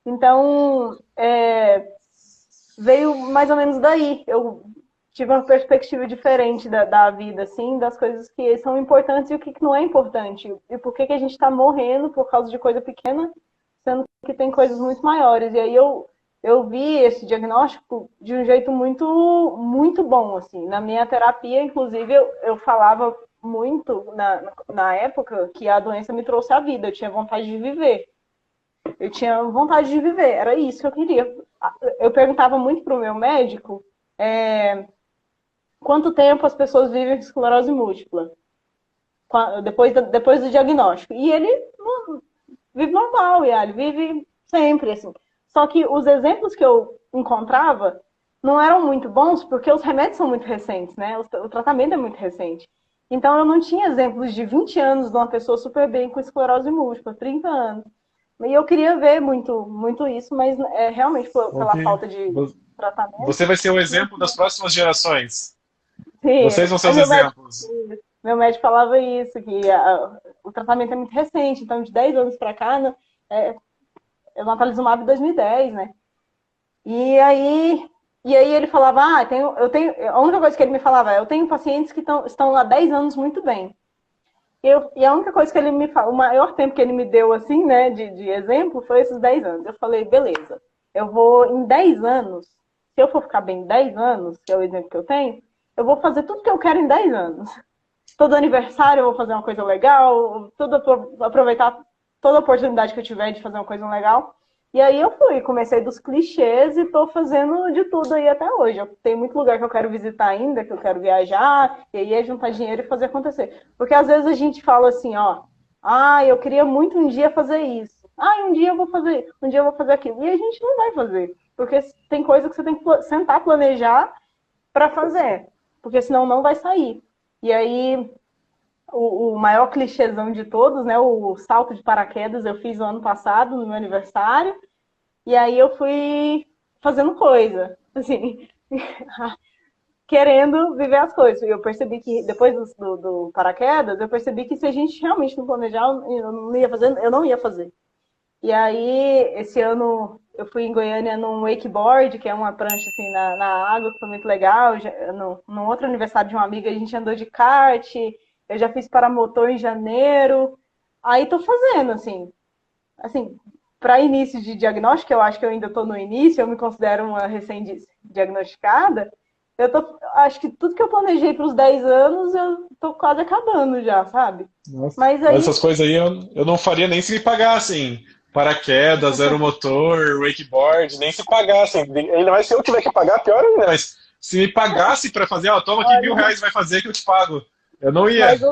Então, veio mais ou menos daí. Eu tive uma perspectiva diferente da vida, assim, das coisas que são importantes e o que não é importante. E por que a gente está morrendo por causa de coisa pequena, sendo que tem coisas muito maiores. E aí eu vi esse diagnóstico de um jeito muito, muito bom, assim. Na minha terapia, inclusive, eu falava muito na época que a doença me trouxe a vida. Eu tinha vontade de viver. Eu tinha vontade de viver, era isso que eu queria. Eu perguntava muito para o meu médico quanto tempo as pessoas vivem com esclerose múltipla. depois do diagnóstico. E ele vive normal, e ele vive sempre, assim. Só que os exemplos que eu encontrava não eram muito bons, porque os remédios são muito recentes, né? O tratamento é muito recente. Então, eu não tinha exemplos de 20 anos de uma pessoa super bem com esclerose múltipla, 30 anos. E eu queria ver muito isso, mas realmente pela Ok. falta de tratamento. Você vai ser o exemplo das próximas gerações. Sim, Vocês vão ser os exemplos. meu médico falava isso, que o tratamento é muito recente, então de 10 anos para cá, né, eu natalizumab em 2010, né? E aí, ele falava, a única coisa que ele me falava é, eu tenho pacientes que estão há 10 anos muito bem. E a única coisa que ele me falou, o maior tempo que ele me deu, assim, né, de exemplo, foi esses 10 anos. Eu falei, beleza, eu vou em 10 anos, se eu for ficar bem em 10 anos, que é o exemplo que eu tenho, eu vou fazer tudo que eu quero em 10 anos. Todo aniversário eu vou fazer uma coisa legal, aproveitar toda oportunidade que eu tiver de fazer uma coisa legal. E aí eu comecei dos clichês e tô fazendo de tudo aí até hoje. Tem muito lugar que eu quero visitar ainda, que eu quero viajar, e aí é juntar dinheiro e fazer acontecer. Porque às vezes a gente fala assim, ó, eu queria muito um dia fazer isso. Um dia eu vou fazer, um dia eu vou fazer aquilo. E a gente não vai fazer, porque tem coisa que você tem que sentar, planejar para fazer, porque senão não vai sair. E aí o maior clichêzão de todos, né? O salto de paraquedas eu fiz no ano passado, no meu aniversário, e aí eu fui fazendo coisa, assim, querendo viver as coisas. E eu percebi que, depois do paraquedas, eu percebi que se a gente realmente não planejar, eu não ia fazer. E aí, esse ano, eu fui em Goiânia num wakeboard, que é uma prancha assim na água, que foi muito legal. No outro aniversário de uma amiga, a gente andou de kart. Eu já fiz paramotor em janeiro. Aí tô fazendo, assim, para início de diagnóstico, eu acho que eu ainda estou no início, eu me considero uma recém-diagnosticada. Acho que tudo que eu planejei para os 10 anos, eu tô quase acabando já, sabe? Nossa. Mas Mas aí, essas coisas aí eu não faria nem se me pagassem. Paraquedas, aeromotor, wakeboard, nem se pagassem. Ainda mais se eu tiver que pagar, pior ainda. Mas se me pagasse para fazer, ó, toma aqui R$ 1.000, vai fazer que eu te pago. Eu não ia. mas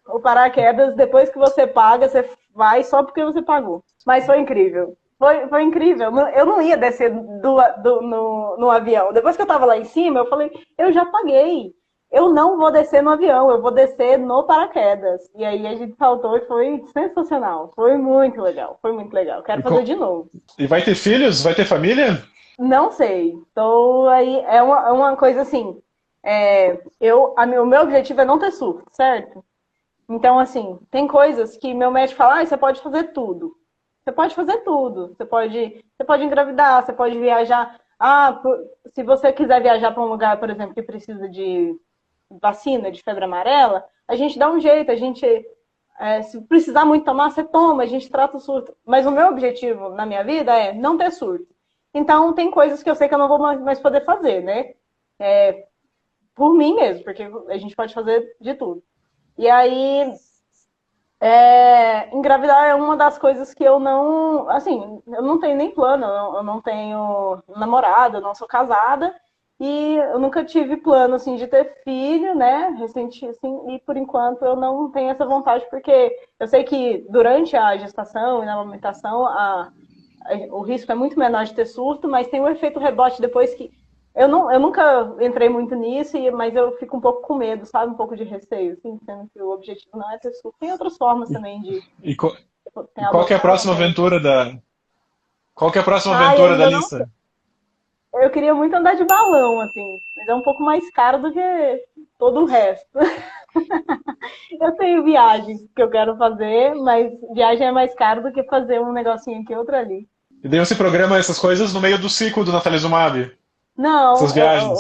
o paraquedas, depois que você paga, você vai só porque você pagou. Mas foi incrível. Foi incrível. Eu não ia descer no avião. Depois que eu tava lá em cima, eu falei, eu já paguei. Eu não vou descer no avião, eu vou descer no paraquedas. E aí a gente saltou e foi sensacional. Foi muito legal, foi muito legal. Quero E, fazer de novo. e vai ter filhos? Vai ter família? Não sei. Tô aí. É uma coisa assim. O meu objetivo é não ter surto, certo? Então, assim, tem coisas que meu médico fala, você pode fazer tudo. Você pode fazer tudo. Você pode engravidar, você pode viajar. Se você quiser viajar para um lugar, por exemplo, que precisa de vacina de febre amarela, a gente dá um jeito, se precisar muito tomar, você toma, a gente trata o surto. Mas o meu objetivo na minha vida é não ter surto. Então, tem coisas que eu sei que eu não vou mais poder fazer, né? Por mim mesmo, porque a gente pode fazer de tudo. E aí, engravidar é uma das coisas que eu não, assim, eu não tenho nem plano, eu não tenho namorada, eu não sou casada, e eu nunca tive plano, assim, de ter filho, né, recente, assim, e por enquanto eu não tenho essa vontade, porque eu sei que durante a gestação e na amamentação, o risco é muito menor de ter surto, mas tem um efeito rebote depois que eu nunca entrei muito nisso, mas eu fico um pouco com medo, sabe? Um pouco de receio, assim, sendo que o objetivo não é ter surto. Tem outras formas também de. E, co- Tem e qual que é a adoção, próxima tem. aventura da. Qual que é a próxima Ai, aventura da ainda não. lista? Eu queria muito andar de balão, assim, mas é um pouco mais caro do que todo o resto. Eu tenho viagens que eu quero fazer, mas viagem é mais caro do que fazer um negocinho aqui, outro ali. E daí você programa essas coisas no meio do ciclo do Natalizumab? Essas Não, viagens.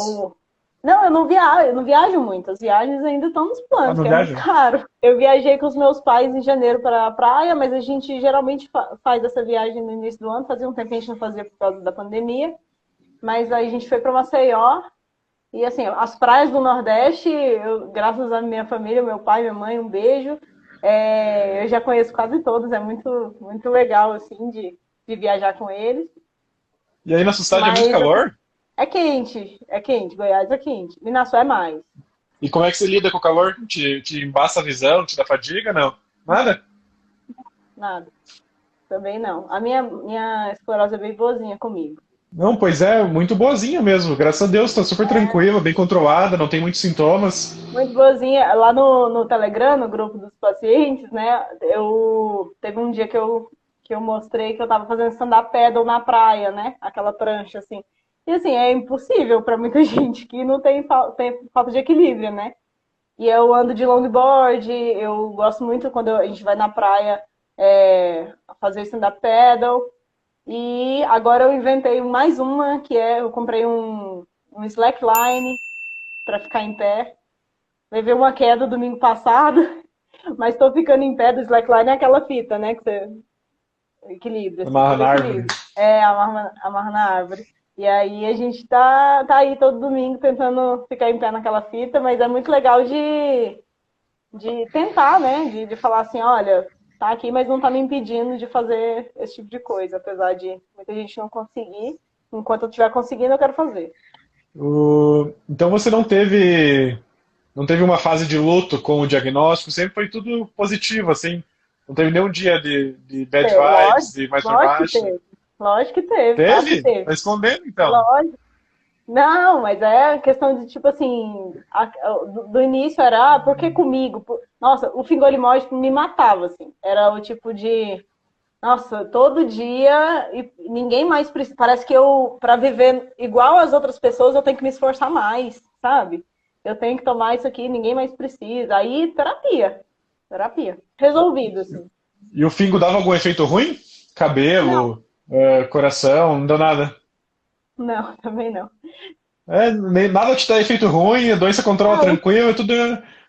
não, eu não viajo muito. As viagens ainda estão nos Ah, planos, não que é muito viaja? caro. Eu viajei com os meus pais em janeiro para a praia, mas a gente geralmente faz essa viagem no início do ano. Fazia um tempo que a gente não fazia por causa da pandemia. Mas aí a gente foi para Maceió. E assim, as praias do Nordeste, graças à minha família, meu pai, minha mãe, um beijo. Eu já conheço quase todos, é muito, muito legal assim de viajar com eles. E aí na sua cidade é muito Mas assim, calor? é quente, Goiás é quente. Minassou é mais. E como é que você lida com o calor? Te embaça a visão, te dá fadiga? Não. Nada? Nada. Também não. A minha esclerose é bem boazinha comigo. Não, pois é, muito boazinha mesmo. Graças a Deus, tá super tranquila, bem controlada, não tem muitos sintomas. Muito boazinha. Lá no Telegram, no grupo dos pacientes, né? Teve um dia que eu mostrei que eu tava fazendo stand-up paddle na praia, né? Aquela prancha, assim. E assim, é impossível para muita gente que não tem falta de equilíbrio, né? E eu ando de longboard, eu gosto muito quando a gente vai na praia fazer stand-up paddle. E agora eu inventei mais uma, eu comprei um slackline para ficar em pé. Levei uma queda domingo passado, mas estou ficando em pé. Do slackline é aquela fita, né? Que você equilibra, assim, Amarra todo na árvore. equilíbrio. Amarra na árvore. E aí a gente tá aí todo domingo tentando ficar em pé naquela fita, mas é muito legal de tentar, né? De falar assim, olha, tá aqui, mas não tá me impedindo de fazer esse tipo de coisa, apesar de muita gente não conseguir. Enquanto eu estiver conseguindo, eu quero fazer. Então você não teve uma fase de luto com o diagnóstico, sempre foi tudo positivo, assim. Não teve nenhum dia de bad vibes, Lógico, de mais pra lógico que baixo. teve. Lógico que teve, claro que Teve? teve. Tá escondendo, então. Lógico. Não, mas é questão de, tipo assim, do início era, por que comigo? Nossa, o fingolimóide me matava, assim. Era o tipo de, nossa, todo dia e ninguém mais precisa. Parece que para viver igual as outras pessoas, eu tenho que me esforçar mais, sabe? Eu tenho que tomar isso aqui, ninguém mais precisa. Aí, terapia. Terapia. Resolvido, assim. E o Fingo dava algum efeito ruim? Não, Cabelo, coração, não deu nada. não, também não. Nada te dá efeito ruim, a doença controla Não. tranquilo, é tudo.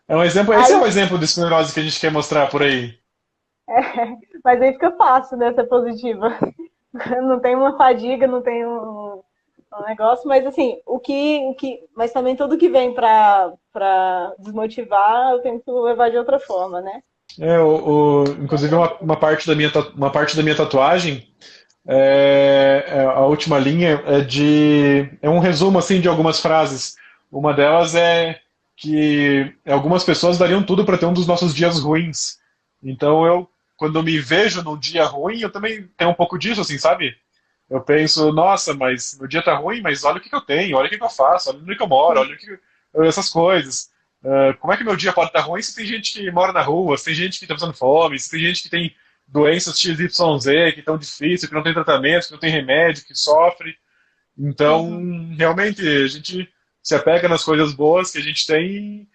É um exemplo. Esse é Aí, o exemplo de esclerose que a gente quer mostrar por aí. mas aí fica fácil, né, ser positiva. Não tem uma fadiga, não tem um negócio, mas assim, mas também tudo que vem para desmotivar, eu tento levar de outra forma, né? Inclusive uma parte da minha tatuagem, a última linha é um resumo assim de algumas frases. Uma delas é que algumas pessoas dariam tudo para ter um dos nossos dias ruins. Então quando eu me vejo num dia ruim, eu também tenho um pouco disso, assim, sabe? Eu penso, nossa, mas meu dia tá ruim, mas olha o que que eu tenho, olha o que que eu faço, olha onde que eu moro, olha essas coisas. Como é que meu dia pode estar ruim se tem gente que mora na rua, se tem gente que está passando fome, se tem gente que tem doenças XYZ, que estão difíceis, que não tem tratamento, que não tem remédio, que sofre. Então, Uhum. realmente, a gente se apega nas coisas boas que a gente tem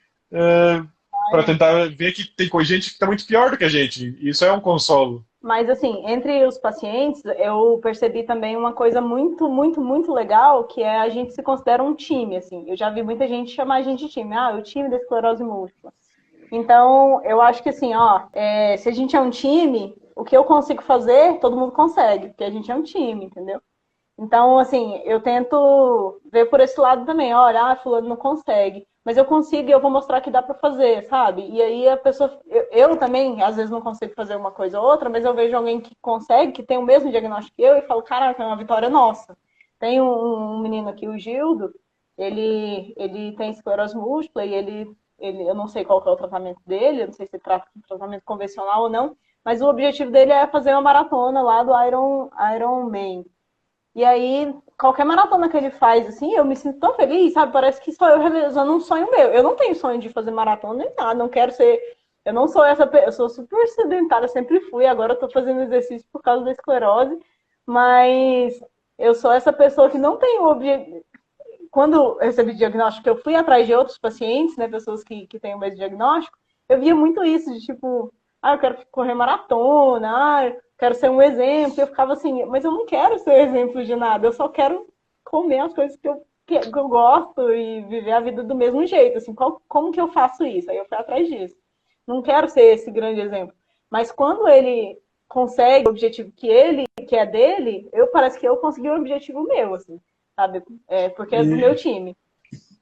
para tentar ver que tem gente que está muito pior do que a gente. E isso é um consolo. Mas assim, entre os pacientes, eu percebi também uma coisa muito, muito, muito legal, que é a gente se considera um time, assim. Eu já vi muita gente chamar a gente de time. Ah, o time da esclerose múltipla. Então, eu acho que assim, ó, se a gente é um time, o que eu consigo fazer, todo mundo consegue, porque a gente é um time, entendeu? Então, assim, eu tento ver por esse lado também. Olha, fulano não consegue. Mas eu consigo e eu vou mostrar que dá pra fazer, sabe? E aí a pessoa. Eu também, às vezes, não consigo fazer uma coisa ou outra, mas eu vejo alguém que consegue, que tem o mesmo diagnóstico que eu, e falo, caraca, é uma vitória nossa. Tem um menino aqui, o Gildo, ele tem esclerose múltipla e eu não sei qual que é o tratamento dele, eu não sei se trata de tratamento convencional ou não, mas o objetivo dele é fazer uma maratona lá do Iron Man. E aí, qualquer maratona que ele faz, assim, eu me sinto tão feliz, sabe? Parece que só eu realizando um sonho meu. Eu não tenho sonho de fazer maratona nem nada, não quero ser. Eu não sou essa. Eu sou super sedentária, sempre fui, agora eu tô fazendo exercício por causa da esclerose, mas eu sou essa pessoa que não tem o objetivo. Quando eu recebi diagnóstico, eu fui atrás de outros pacientes, né, pessoas que têm o mesmo diagnóstico, eu via muito isso, de tipo, eu quero correr maratona, eu quero ser um exemplo. Eu ficava assim, mas eu não quero ser exemplo de nada, eu só quero comer as coisas que eu gosto e viver a vida do mesmo jeito. Assim, como que eu faço isso? Aí eu fui atrás disso. Não quero ser esse grande exemplo. Mas quando ele consegue o objetivo que é dele, parece que eu consegui o objetivo meu, assim, sabe? Porque é do meu E, time.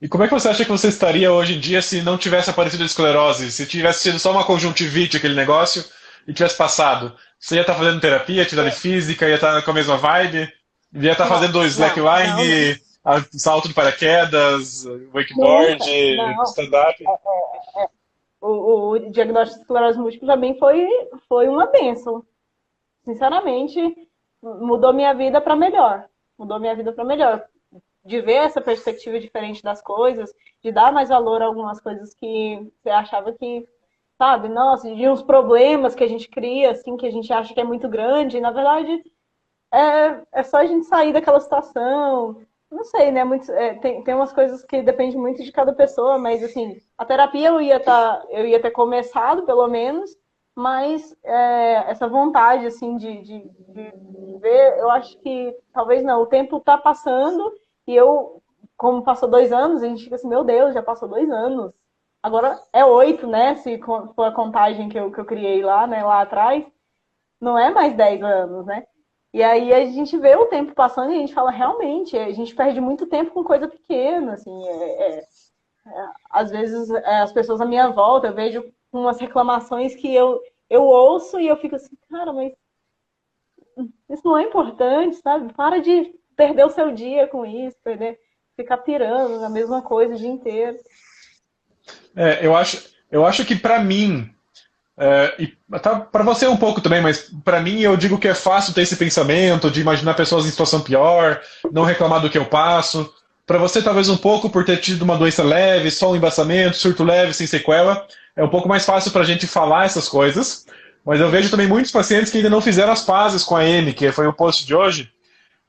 e como é que você acha que você estaria hoje em dia se não tivesse aparecido a esclerose? Se tivesse sido só uma conjuntivite aquele negócio e tivesse passado? Você ia estar fazendo terapia, atividade física, ia estar com a mesma vibe? Ia estar Não, fazendo não, não, não. slackline salto de paraquedas, wakeboard, Nunca, não. stand-up. O diagnóstico de esclerose múltipla também foi uma bênção. Sinceramente, mudou minha vida para melhor. Mudou minha vida para melhor. De ver essa perspectiva diferente das coisas, de dar mais valor a algumas coisas que você achava que, sabe, nossa, de uns problemas que a gente cria, assim, que a gente acha que é muito grande, e, na verdade, é só a gente sair daquela situação. Não sei, né? Tem umas coisas que dependem muito de cada pessoa, mas assim, a terapia eu ia ter começado, pelo menos, mas essa vontade assim de ver, eu acho que talvez não. O tempo está passando e eu, como passou 2 anos, a gente fica assim, meu Deus, já passou 2 anos. Agora é 8, né? Se for a contagem que eu criei lá, né, lá atrás, não é mais 10 anos, né? E aí a gente vê o tempo passando e a gente fala, realmente, a gente perde muito tempo com coisa pequena, assim, às vezes as pessoas à minha volta, eu vejo umas reclamações que eu ouço e eu fico assim, cara, mas isso não é importante, sabe? Para de perder o seu dia com isso, ficar pirando na mesma coisa o dia inteiro. Eu acho que para mim, e tá, para você um pouco também, mas para mim eu digo que é fácil ter esse pensamento de imaginar pessoas em situação pior, não reclamar do que eu passo. Para você, talvez um pouco por ter tido uma doença leve, só um embaçamento, surto leve, sem sequela, é um pouco mais fácil para a gente falar essas coisas. Mas eu vejo também muitos pacientes que ainda não fizeram as pazes com a M, que foi o post de hoje,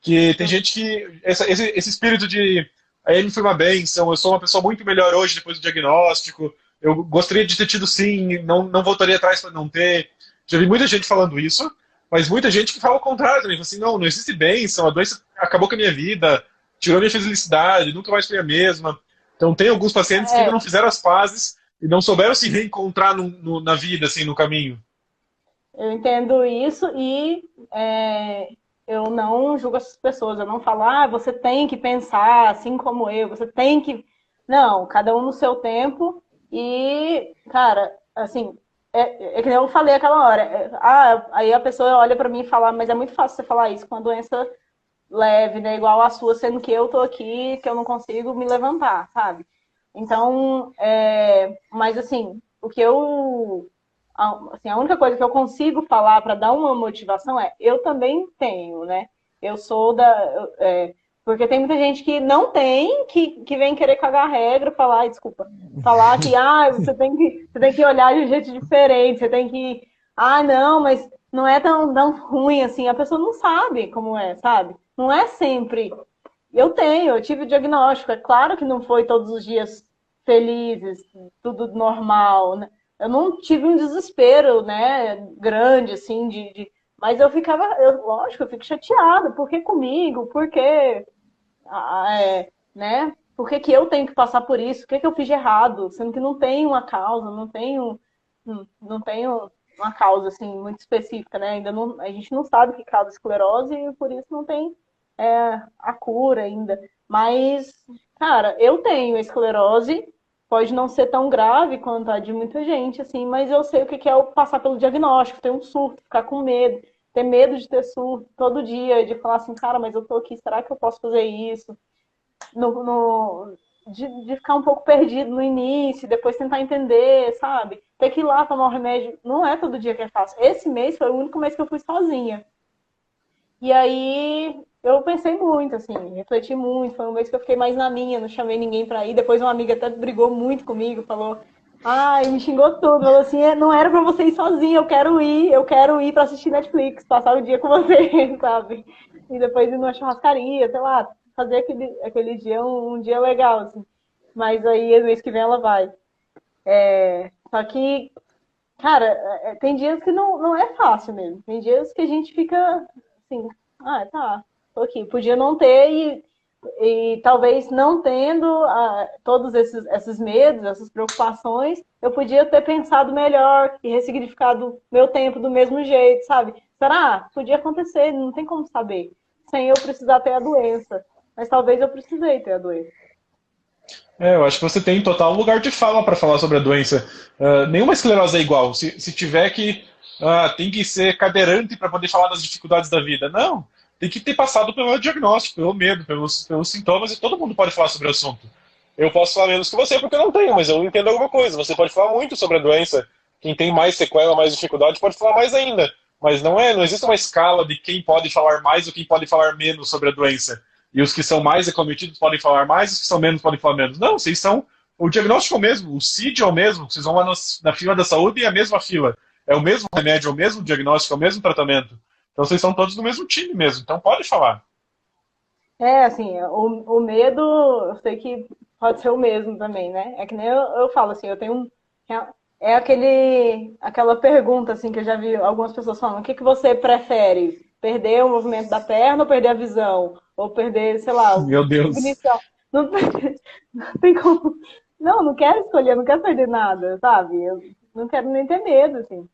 que tem gente que. Esse espírito de. A M foi uma bênção, eu sou uma pessoa muito melhor hoje depois do diagnóstico, eu gostaria de ter tido sim, não voltaria atrás para não ter. Já vi muita gente falando isso, mas muita gente que fala o contrário também. Fala assim, não existe bênção, a doença acabou com a minha vida, tirou minha felicidade, nunca mais foi a mesma. Então tem alguns pacientes que ainda É, não fizeram as pazes e não souberam se reencontrar na vida, assim, no caminho. eu entendo isso e eu não julgo essas pessoas. Eu não falo, você tem que pensar assim como eu, você tem que. Não, cada um no seu tempo. E, cara, assim, é que nem eu falei aquela hora. Aí a pessoa olha pra mim e fala, mas é muito fácil você falar isso com uma doença leve, né? Igual a sua, sendo que eu tô aqui, que eu não consigo me levantar, sabe? Então, mas assim, o que eu assim, a única coisa que eu consigo falar para dar uma motivação eu também tenho, né? Eu sou porque tem muita gente que não tem, que vem querer cagar a regra, falar, desculpa, falar que você tem que olhar de um jeito diferente, você tem que, não, mas não é tão ruim assim, a pessoa não sabe como é, sabe? Não é sempre. Eu tive o diagnóstico, é claro que não foi todos os dias felizes, tudo normal, né? Eu não tive um desespero, né, grande, assim, mas eu ficava, lógico, eu fico chateada. Por que comigo? Por que, né? Por que eu tenho que passar por isso? O que eu fiz de errado? Sendo que não tem uma causa, não tenho uma causa, assim, muito específica, né? Ainda não, a gente não sabe o que causa esclerose e por isso não tem a cura ainda. Mas, cara, eu tenho esclerose, pode não ser tão grave quanto a de muita gente, assim, mas eu sei o que é eu passar pelo diagnóstico, ter um surto, ficar com medo, ter medo de ter surto todo dia, de falar assim, cara, mas eu tô aqui, será que eu posso fazer isso? De ficar um pouco perdido no início, depois tentar entender, sabe? Ter que ir lá tomar o remédio, não é todo dia que é fácil. Esse mês foi o único mês que eu fui sozinha. E aí eu pensei muito, assim, refleti muito. Foi um mês que eu fiquei mais na minha, não chamei ninguém pra ir. Depois uma amiga até brigou muito comigo, falou, me xingou tudo. Falou assim, não era pra você ir sozinha, eu quero ir pra assistir Netflix, passar o dia com você, sabe? E depois ir numa churrascaria, sei lá, fazer aquele dia um dia legal, assim. Mas aí, mês que vem ela vai. Só que, cara, tem dias que não é fácil mesmo. Tem dias que a gente fica assim, tá, tô aqui. Podia não ter e talvez não tendo todos esses medos, essas preocupações, eu podia ter pensado melhor e ressignificado meu tempo do mesmo jeito, sabe? Será? Podia acontecer, não tem como saber. Sem eu precisar ter a doença. Mas talvez eu precisei ter a doença. Eu acho que você tem total lugar de fala para falar sobre a doença. Nenhuma esclerose é igual. Se tiver que tem que ser cadeirante para poder falar das dificuldades da vida. Não. tem que ter passado pelo diagnóstico, pelo medo, pelos sintomas, e todo mundo pode falar sobre o assunto. Eu posso falar menos que você porque eu não tenho, mas eu entendo alguma coisa. Você pode falar muito sobre a doença. Quem tem mais sequela, mais dificuldade, pode falar mais ainda. Mas não existe uma escala de quem pode falar mais ou quem pode falar menos sobre a doença. E os que são mais acometidos podem falar mais, os que são menos podem falar menos. Não, vocês são. O diagnóstico é o mesmo, o CID é o mesmo, vocês vão lá na fila da saúde e é a mesma fila. É o mesmo remédio, é o mesmo diagnóstico, é o mesmo tratamento. Então vocês são todos do mesmo time mesmo, então pode falar. É, assim, o medo, eu sei que pode ser o mesmo também, né? É que nem eu falo, assim, eu tenho um. É aquela pergunta, assim, que eu já vi algumas pessoas falando: o que que você prefere? Perder o movimento da perna ou perder a visão? Ou perder, sei lá, Meu Deus. cognição? Não, não tem como. Não, não quero escolher, não quero perder nada, sabe? Eu não quero nem ter medo, assim.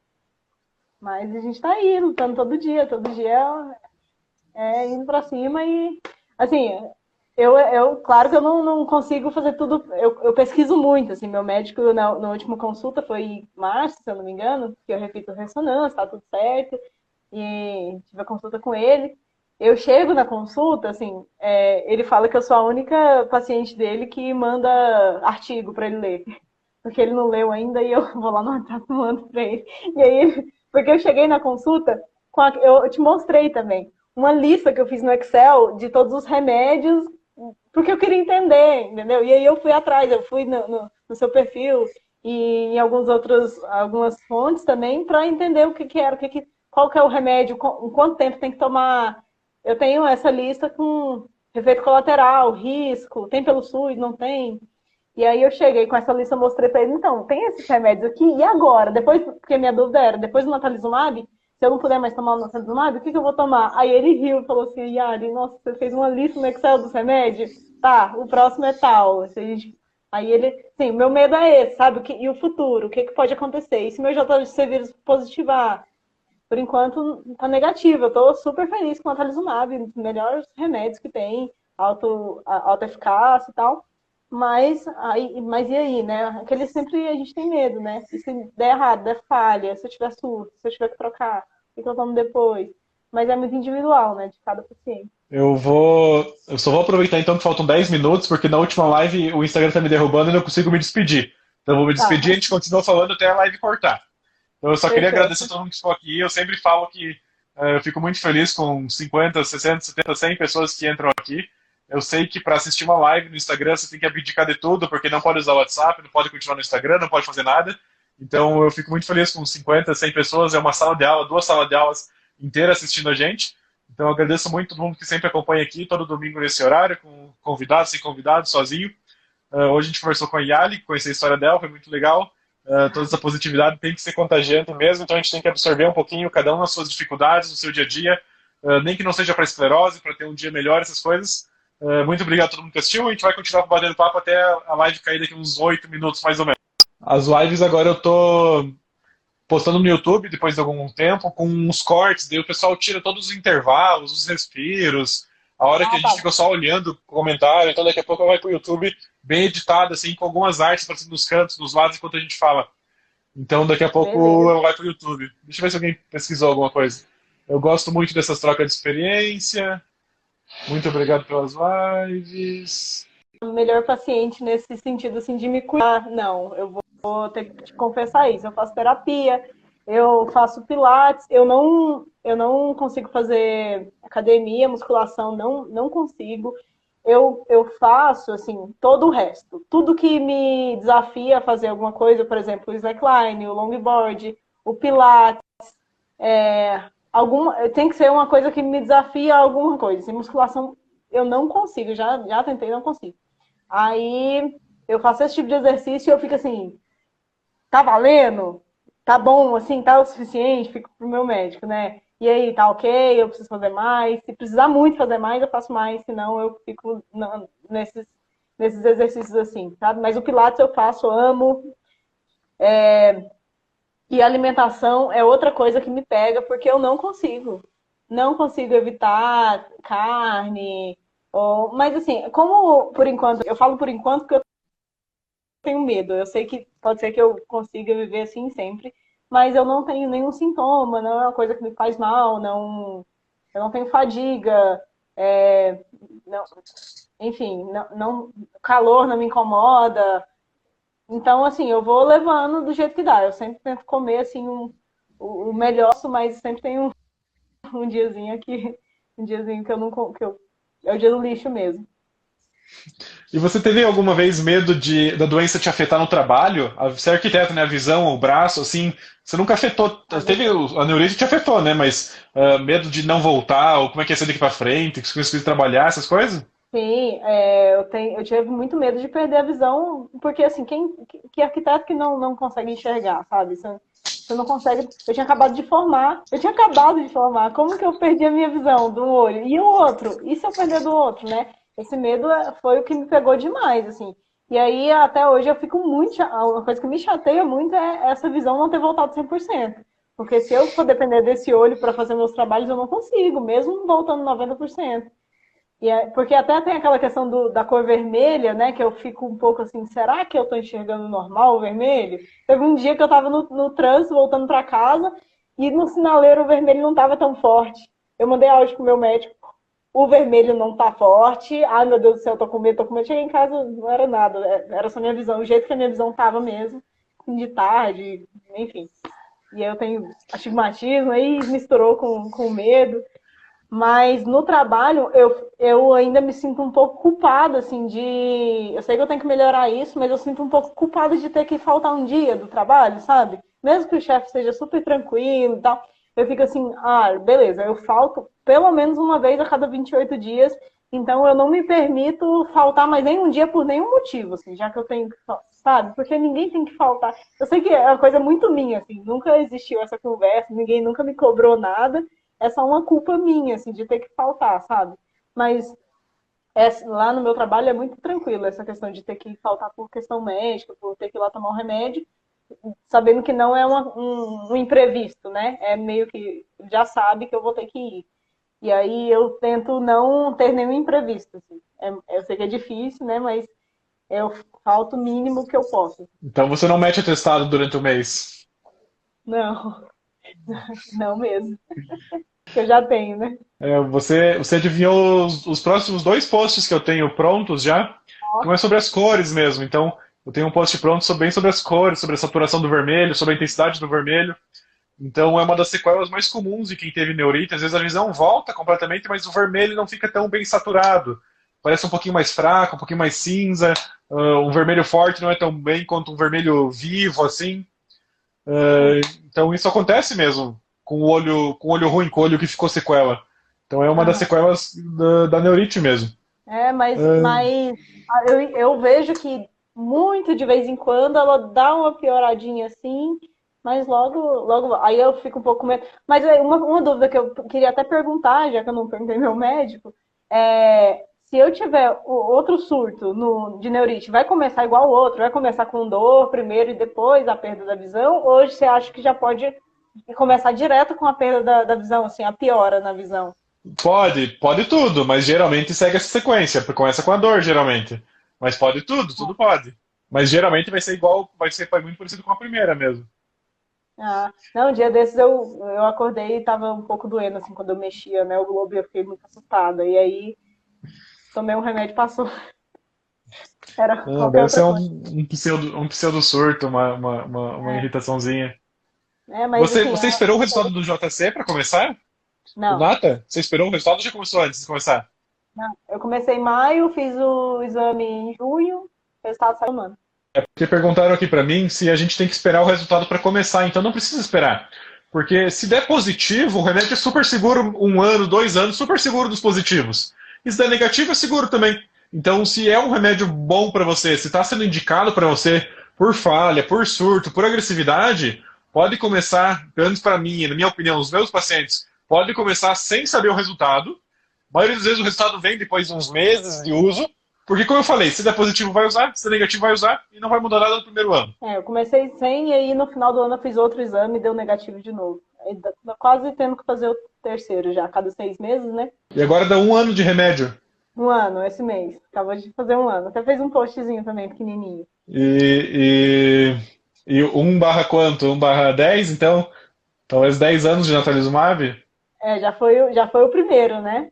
Mas a gente tá aí, lutando todo dia indo pra cima e, assim, claro que eu não consigo fazer tudo, eu pesquiso muito, assim, meu médico na última consulta foi em março, se eu não me engano, que eu repito ressonância, tá tudo certo, e tive a consulta com ele. Eu chego na consulta, assim, ele fala que eu sou a única paciente dele que manda artigo para ele ler, porque ele não leu ainda e eu vou lá no WhatsApp e mando para ele. E aí, porque eu cheguei na consulta, eu te mostrei também uma lista que eu fiz no Excel de todos os remédios, porque eu queria entender, entendeu? E aí eu fui atrás, eu fui no seu perfil e em algumas fontes também para entender o que, que era, qual que é o remédio, em quanto tempo tem que tomar. Eu tenho essa lista com efeito colateral, risco, tem pelo SUS, não tem. E aí eu cheguei com essa lista, mostrei para ele, então, tem esses remédios aqui, e agora? Depois, porque minha dúvida era, depois do natalizumab, se eu não puder mais tomar o natalizumab, o que eu vou tomar? Aí ele riu e falou assim, Yari, nossa, você fez uma lista no Excel dos remédios? Tá, o próximo é tal. Aí ele, sim, o meu medo é esse, sabe? E o futuro, o que pode acontecer? E se meu JC vírus positivar? Por enquanto, tá negativo. Eu tô super feliz com o natalizumab, um dos melhores remédios que tem, alta eficácia e tal. Mas e aí, né? Aquele sempre a gente tem medo, né? E se der errado, der falha, se eu tiver surto, se eu tiver que trocar, o que eu tomo depois? Mas é muito individual, né? De cada paciente. Eu só vou aproveitar então que faltam 10 minutos, porque na última live o Instagram tá me derrubando e eu não consigo me despedir. Então eu vou me Tá, despedir e a gente continua falando até a live cortar. Então eu só queria agradecer a perfeito. todo mundo que ficou aqui. Eu sempre falo que eu fico muito feliz com 50, 60, 70, 100 pessoas que entram aqui. Eu sei que para assistir uma live no Instagram você tem que abdicar de tudo, porque não pode usar o WhatsApp, não pode continuar no Instagram, não pode fazer nada. Então eu fico muito feliz com 50, 100 pessoas. É uma sala de aula, duas salas de aulas inteiras assistindo a gente. Então eu agradeço muito todo mundo que sempre acompanha aqui, todo domingo nesse horário, com convidados, sem convidados, sozinho. Hoje a gente conversou com a Yali, conheci a história dela, foi muito legal. Toda essa positividade tem que ser contagiante mesmo, então a gente tem que absorver um pouquinho, cada um nas suas dificuldades, no seu dia a dia, nem que não seja para esclerose, para ter um dia melhor, essas coisas. Muito obrigado a todo mundo que assistiu, a gente vai continuar batendo papo até a live cair daqui uns 8 minutos mais ou menos. As lives agora eu tô postando no YouTube depois de algum tempo, com uns cortes, daí o pessoal tira todos os intervalos, os respiros, a hora que a Ah, gente tá. fica só olhando o comentário, então daqui a pouco vai pro YouTube bem editado, assim, com algumas artes aparecendo nos cantos, nos lados, enquanto a gente fala. Então daqui a pouco Beleza. ela vai pro YouTube. Deixa eu ver se alguém pesquisou alguma coisa. Eu gosto muito dessas trocas de experiência. Muito obrigado pelas lives. O melhor paciente nesse sentido, assim, de me cuidar. Não, vou ter que te confessar isso. Eu faço terapia, eu faço pilates, eu não consigo fazer academia, musculação, não consigo. Eu faço, assim, todo o resto. Tudo que me desafia a fazer alguma coisa, por exemplo, o slackline, o longboard, o pilates, tem que ser uma coisa que me desafia a alguma coisa. Em musculação, eu não consigo, já tentei, não consigo. Aí eu faço esse tipo de exercício e eu fico assim, tá valendo? Tá bom, assim, tá o suficiente? Fico pro meu médico, né? E aí, tá ok? Eu preciso fazer mais? Se precisar muito fazer mais, eu faço mais, senão eu fico nesses exercícios assim, sabe? Mas o Pilates eu faço, amo. E a alimentação é outra coisa que me pega, porque eu não consigo. Não consigo evitar carne. Mas assim, como por enquanto, eu falo por enquanto porque eu tenho medo. Eu sei que pode ser que eu consiga viver assim sempre, mas eu não tenho nenhum sintoma, não é uma coisa que me faz mal, não. eu não tenho fadiga, não, enfim, o calor não me incomoda. Então, assim, eu vou levando do jeito que dá. Eu sempre tento comer, assim, o melhor, mas sempre tem um diazinho aqui, um diazinho que eu não, é o dia do lixo mesmo. E você teve alguma vez medo da doença te afetar no trabalho? Você é arquiteto, né? A visão, o braço, assim, você nunca afetou. Teve a neurite te afetou, né? Mas medo de não voltar, ou como é que ia ser daqui pra frente, que você conseguiu trabalhar, essas coisas? Sim, eu tive muito medo de perder a visão, porque assim, que arquiteto que não consegue enxergar, sabe? Você não consegue. Eu tinha acabado de formar, como que eu perdi a minha visão do olho? E o outro? E se eu perder do outro, né? Esse medo foi o que me pegou demais, assim. E aí, até hoje, eu fico muito. Uma coisa que me chateia muito é essa visão não ter voltado 100%. Porque se eu for depender desse olho para fazer meus trabalhos, eu não consigo, mesmo voltando 90%. Porque até tem aquela questão da cor vermelha, né? Que eu fico um pouco assim, será que eu tô enxergando normal o vermelho? Teve um dia que eu tava no trânsito, voltando para casa, e no sinaleiro o vermelho não tava tão forte. Eu mandei áudio pro meu médico, o vermelho não tá forte, ai meu Deus do céu, tô com medo, tô com medo. Cheguei em casa, não era nada, era só minha visão, o jeito que a minha visão tava mesmo, de tarde, enfim. E aí eu tenho astigmatismo, aí misturou com medo. Mas no trabalho eu ainda me sinto um pouco culpada, assim, de. Eu sei que eu tenho que melhorar isso, mas eu sinto um pouco culpada de ter que faltar um dia do trabalho, sabe? Mesmo que o chefe seja super tranquilo e tal, eu fico assim, beleza, eu falto pelo menos uma vez a cada 28 dias, então eu não me permito faltar mais nenhum dia por nenhum motivo, assim, já que eu tenho que, sabe? Porque ninguém tem que faltar. Eu sei que é uma coisa muito minha, assim, nunca existiu essa conversa, ninguém nunca me cobrou nada, é só uma culpa minha, assim, de ter que faltar, sabe? Mas lá no meu trabalho é muito tranquilo essa questão de ter que faltar por questão médica, por ter que ir lá tomar um remédio, sabendo que não é um imprevisto, né? É meio que já sabe que eu vou ter que ir. E aí eu tento não ter nenhum imprevisto. Assim. Eu sei que é difícil, né? Mas eu falto o mínimo que eu posso. Então você não mete atestado durante o mês. Não, não mesmo. Que eu já tenho, né? Você adivinhou os próximos dois posts que eu tenho prontos já, que é sobre as cores mesmo. Então, eu tenho um post pronto bem sobre as cores, sobre a saturação do vermelho, sobre a intensidade do vermelho. Então, é uma das sequelas mais comuns de quem teve neurite. Às vezes a visão volta completamente, mas o vermelho não fica tão bem saturado. Parece um pouquinho mais fraco, um pouquinho mais cinza. Um vermelho forte não é tão bem quanto um vermelho vivo, assim. Então, isso acontece mesmo com o olho ruim, com o olho que ficou sequela. Então é uma das Aham. sequelas da neurite mesmo. Mas eu vejo que muito de vez em quando ela dá uma pioradinha assim, mas logo, aí eu fico um pouco com medo. Mas aí, uma dúvida que eu queria até perguntar, já que eu não perguntei meu médico, se eu tiver outro surto de neurite, vai começar igual o outro? Vai começar com dor primeiro e depois a perda da visão? Ou hoje você acha que já pode começar direto com a perda da visão, assim, a piora na visão? Pode tudo, mas geralmente segue essa sequência. Começa com a dor, geralmente. Mas pode tudo pode. Mas geralmente vai ser igual, vai muito parecido com a primeira mesmo. Não, um dia desses eu acordei e tava um pouco doendo, assim, quando eu mexia, né, o globo, e eu fiquei muito assustada. E aí tomei um remédio e passou. Era Ah, qualquer deve ser outra coisa. um pseudo surto, uma É, irritaçãozinha. mas Você, assim, você esperou o resultado do JC para começar? O não, Nata? Você esperou o resultado ou já começou antes de começar? não. Eu comecei em maio, fiz o exame em junho, o resultado saiu semana. Porque perguntaram aqui para mim se a gente tem que esperar o resultado para começar, então não precisa esperar. Porque se der positivo, o remédio é super seguro, 1 ano, 2 anos, super seguro dos positivos. E se der negativo, é seguro também. Então, se é um remédio bom para você, se está sendo indicado para você por falha, por surto, por agressividade, pode começar, pelo menos para mim, na minha opinião, os meus pacientes, pode começar sem saber o resultado. A maioria das vezes o resultado vem depois de uns meses de uso, porque, como eu falei, se der positivo vai usar, se der negativo vai usar, e não vai mudar nada no primeiro ano. Eu comecei sem, e aí no final do ano eu fiz outro exame e deu negativo de novo. Aí, quase tendo que fazer o terceiro já, a cada 6 meses, né? E agora dá 1 ano de remédio. Um ano, esse mês. Acabou de fazer um ano. Até fez um postzinho também, pequenininho. E 1 barra quanto? 1/10, então? Talvez 10 anos de natalizumab? Já foi o primeiro, né?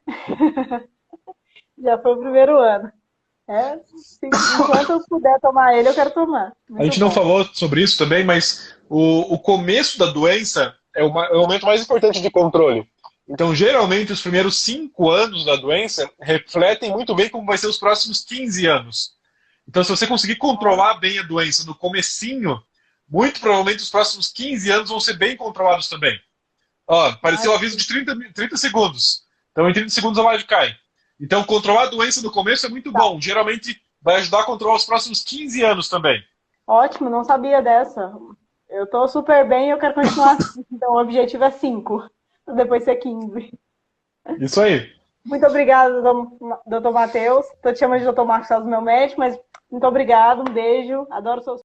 Já foi o primeiro ano. Enquanto eu puder tomar ele, eu quero tomar. A Muito gente não bom. falou sobre isso também, mas o começo da doença é o momento mais importante de controle. Então, geralmente, os primeiros 5 anos da doença refletem muito bem como vai ser os próximos 15 anos. Então, se você conseguir controlar bem a doença no comecinho, muito provavelmente os próximos 15 anos vão ser bem controlados também. Ó, apareceu o aviso de 30 segundos. Então, em 30 segundos a live cai. Então, controlar a doença no começo é muito Tá. bom. Geralmente, vai ajudar a controlar os próximos 15 anos também. Ótimo, não sabia dessa. Eu tô super bem e eu quero continuar assim. Então, o objetivo é 5, depois ser 15. Isso aí. Muito obrigada, doutor Matheus. Tô te chamando de doutor Marcos, meu médico, mas muito obrigado, um beijo. Adoro seus